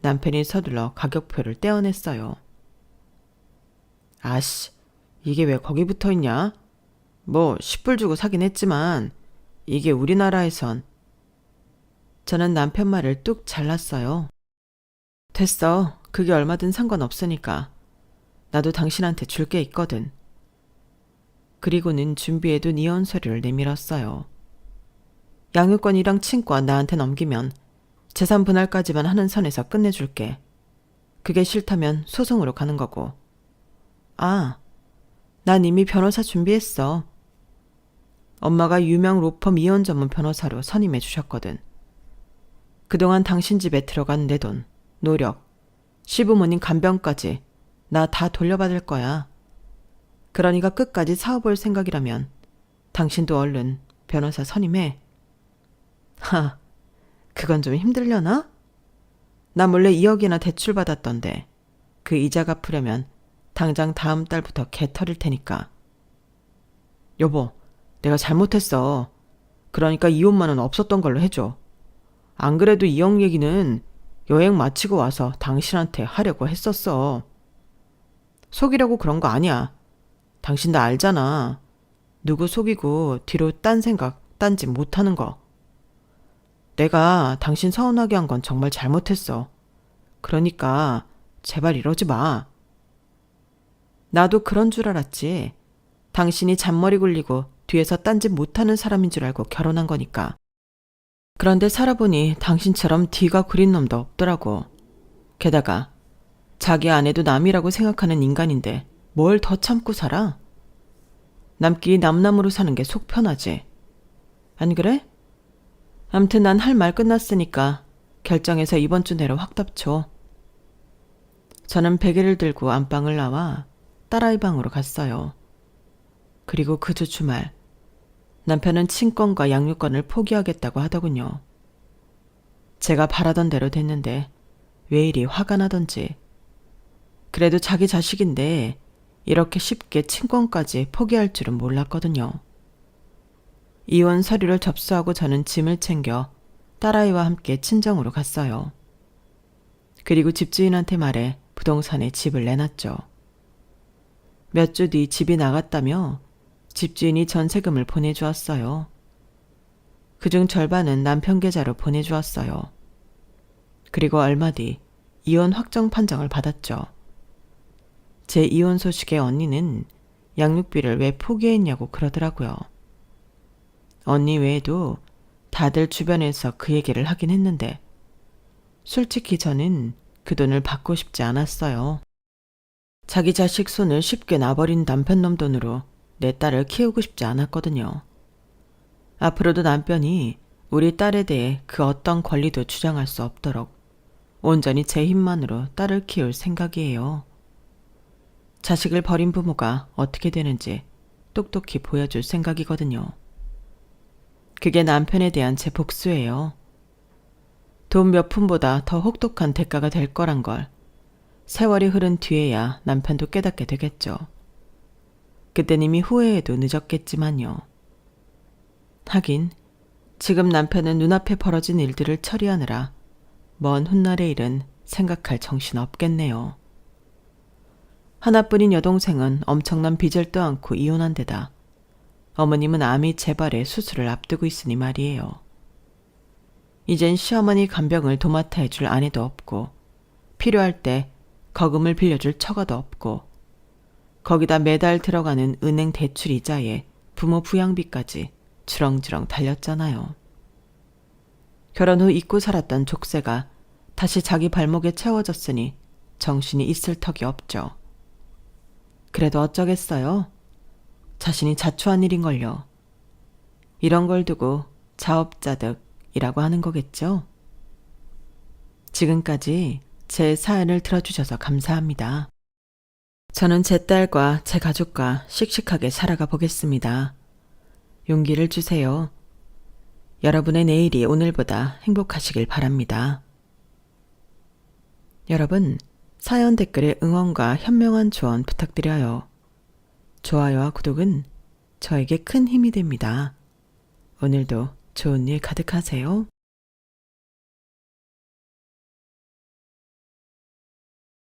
남편이 서둘러 가격표를 떼어냈어요. 아씨, 이게 왜 거기 붙어있냐? 뭐 10불 주고 사긴 했지만 이게 우리나라에선. 저는 남편 말을 뚝 잘랐어요. 됐어. 그게 얼마든 상관없으니까. 나도 당신한테 줄 게 있거든. 그리고는 준비해둔 이혼 서류를 내밀었어요. 양육권이랑 친권 나한테 넘기면 재산 분할까지만 하는 선에서 끝내줄게. 그게 싫다면 소송으로 가는 거고. 아, 난 이미 변호사 준비했어. 엄마가 유명 로펌 이혼 전문 변호사로 선임해 주셨거든. 그동안 당신 집에 들어간 내 돈, 노력, 시부모님 간병까지 나 다 돌려받을 거야. 그러니까 끝까지 사업을 생각이라면 당신도 얼른 변호사 선임해. 하, 그건 좀 힘들려나? 나 몰래 2억이나 대출 받았던데 그 이자 갚으려면 당장 다음 달부터 개 털릴 테니까. 여보, 내가 잘못했어. 그러니까 이혼만은 없었던 걸로 해줘. 안 그래도 2억 얘기는 여행 마치고 와서 당신한테 하려고 했었어. 속이려고 그런 거 아니야. 당신 다 알잖아. 누구 속이고 뒤로 딴 생각, 딴짓 못하는 거. 내가 당신 서운하게 한 건 정말 잘못했어. 그러니까 제발 이러지 마. 나도 그런 줄 알았지. 당신이 잔머리 굴리고 뒤에서 딴짓 못하는 사람인 줄 알고 결혼한 거니까. 그런데 살아보니 당신처럼 뒤가 구린 놈도 없더라고. 게다가 자기 아내도 남이라고 생각하는 인간인데 뭘 더 참고 살아? 남끼리 남남으로 사는 게 속 편하지. 안 그래? 암튼 난 할 말 끝났으니까 결정해서 이번 주 내로 확답 줘. 저는 베개를 들고 안방을 나와 딸아이 방으로 갔어요. 그리고 그 주 주말 남편은 친권과 양육권을 포기하겠다고 하더군요. 제가 바라던 대로 됐는데 왜 이리 화가 나던지. 그래도 자기 자식인데 이렇게 쉽게 친권까지 포기할 줄은 몰랐거든요. 이혼 서류를 접수하고 저는 짐을 챙겨 딸아이와 함께 친정으로 갔어요. 그리고 집주인한테 말해 부동산에 집을 내놨죠. 몇 주 뒤 집이 나갔다며 집주인이 전세금을 보내주었어요. 그중 절반은 남편 계좌로 보내주었어요. 그리고 얼마 뒤 이혼 확정 판정을 받았죠. 제 이혼 소식에 언니는 양육비를 왜 포기했냐고 그러더라고요. 언니 외에도 다들 주변에서 그 얘기를 하긴 했는데 솔직히 저는 그 돈을 받고 싶지 않았어요. 자기 자식 손을 쉽게 놔버린 남편놈 돈으로 내 딸을 키우고 싶지 않았거든요. 앞으로도 남편이 우리 딸에 대해 그 어떤 권리도 주장할 수 없도록 온전히 제 힘만으로 딸을 키울 생각이에요. 자식을 버린 부모가 어떻게 되는지 똑똑히 보여줄 생각이거든요. 그게 남편에 대한 제 복수예요. 돈 몇 푼보다 더 혹독한 대가가 될 거란 걸 세월이 흐른 뒤에야 남편도 깨닫게 되겠죠. 그땐 이미 후회해도 늦었겠지만요. 하긴 지금 남편은 눈앞에 벌어진 일들을 처리하느라 먼 훗날의 일은 생각할 정신 없겠네요. 하나뿐인 여동생은 엄청난 빚을 떠안고 이혼한 데다 어머님은 암이 재발해 수술을 앞두고 있으니 말이에요. 이젠 시어머니 간병을 도맡아 해줄 아내도 없고 필요할 때 거금을 빌려줄 처가도 없고 거기다 매달 들어가는 은행 대출 이자에 부모 부양비까지 주렁주렁 달렸잖아요. 결혼 후 잊고 살았던 족쇄가 다시 자기 발목에 채워졌으니 정신이 있을 턱이 없죠. 그래도 어쩌겠어요. 자신이 자초한 일인걸요. 이런 걸 두고 자업자득이라고 하는 거겠죠. 지금까지 제 사연을 들어주셔서 감사합니다. 저는 제 딸과 제 가족과 씩씩하게 살아가 보겠습니다. 용기를 주세요. 여러분의 내일이 오늘보다 행복하시길 바랍니다. 여러분, 사연 댓글에 응원과 현명한 조언 부탁드려요. 좋아요와 구독은 저에게 큰 힘이 됩니다. 오늘도 좋은 일 가득하세요.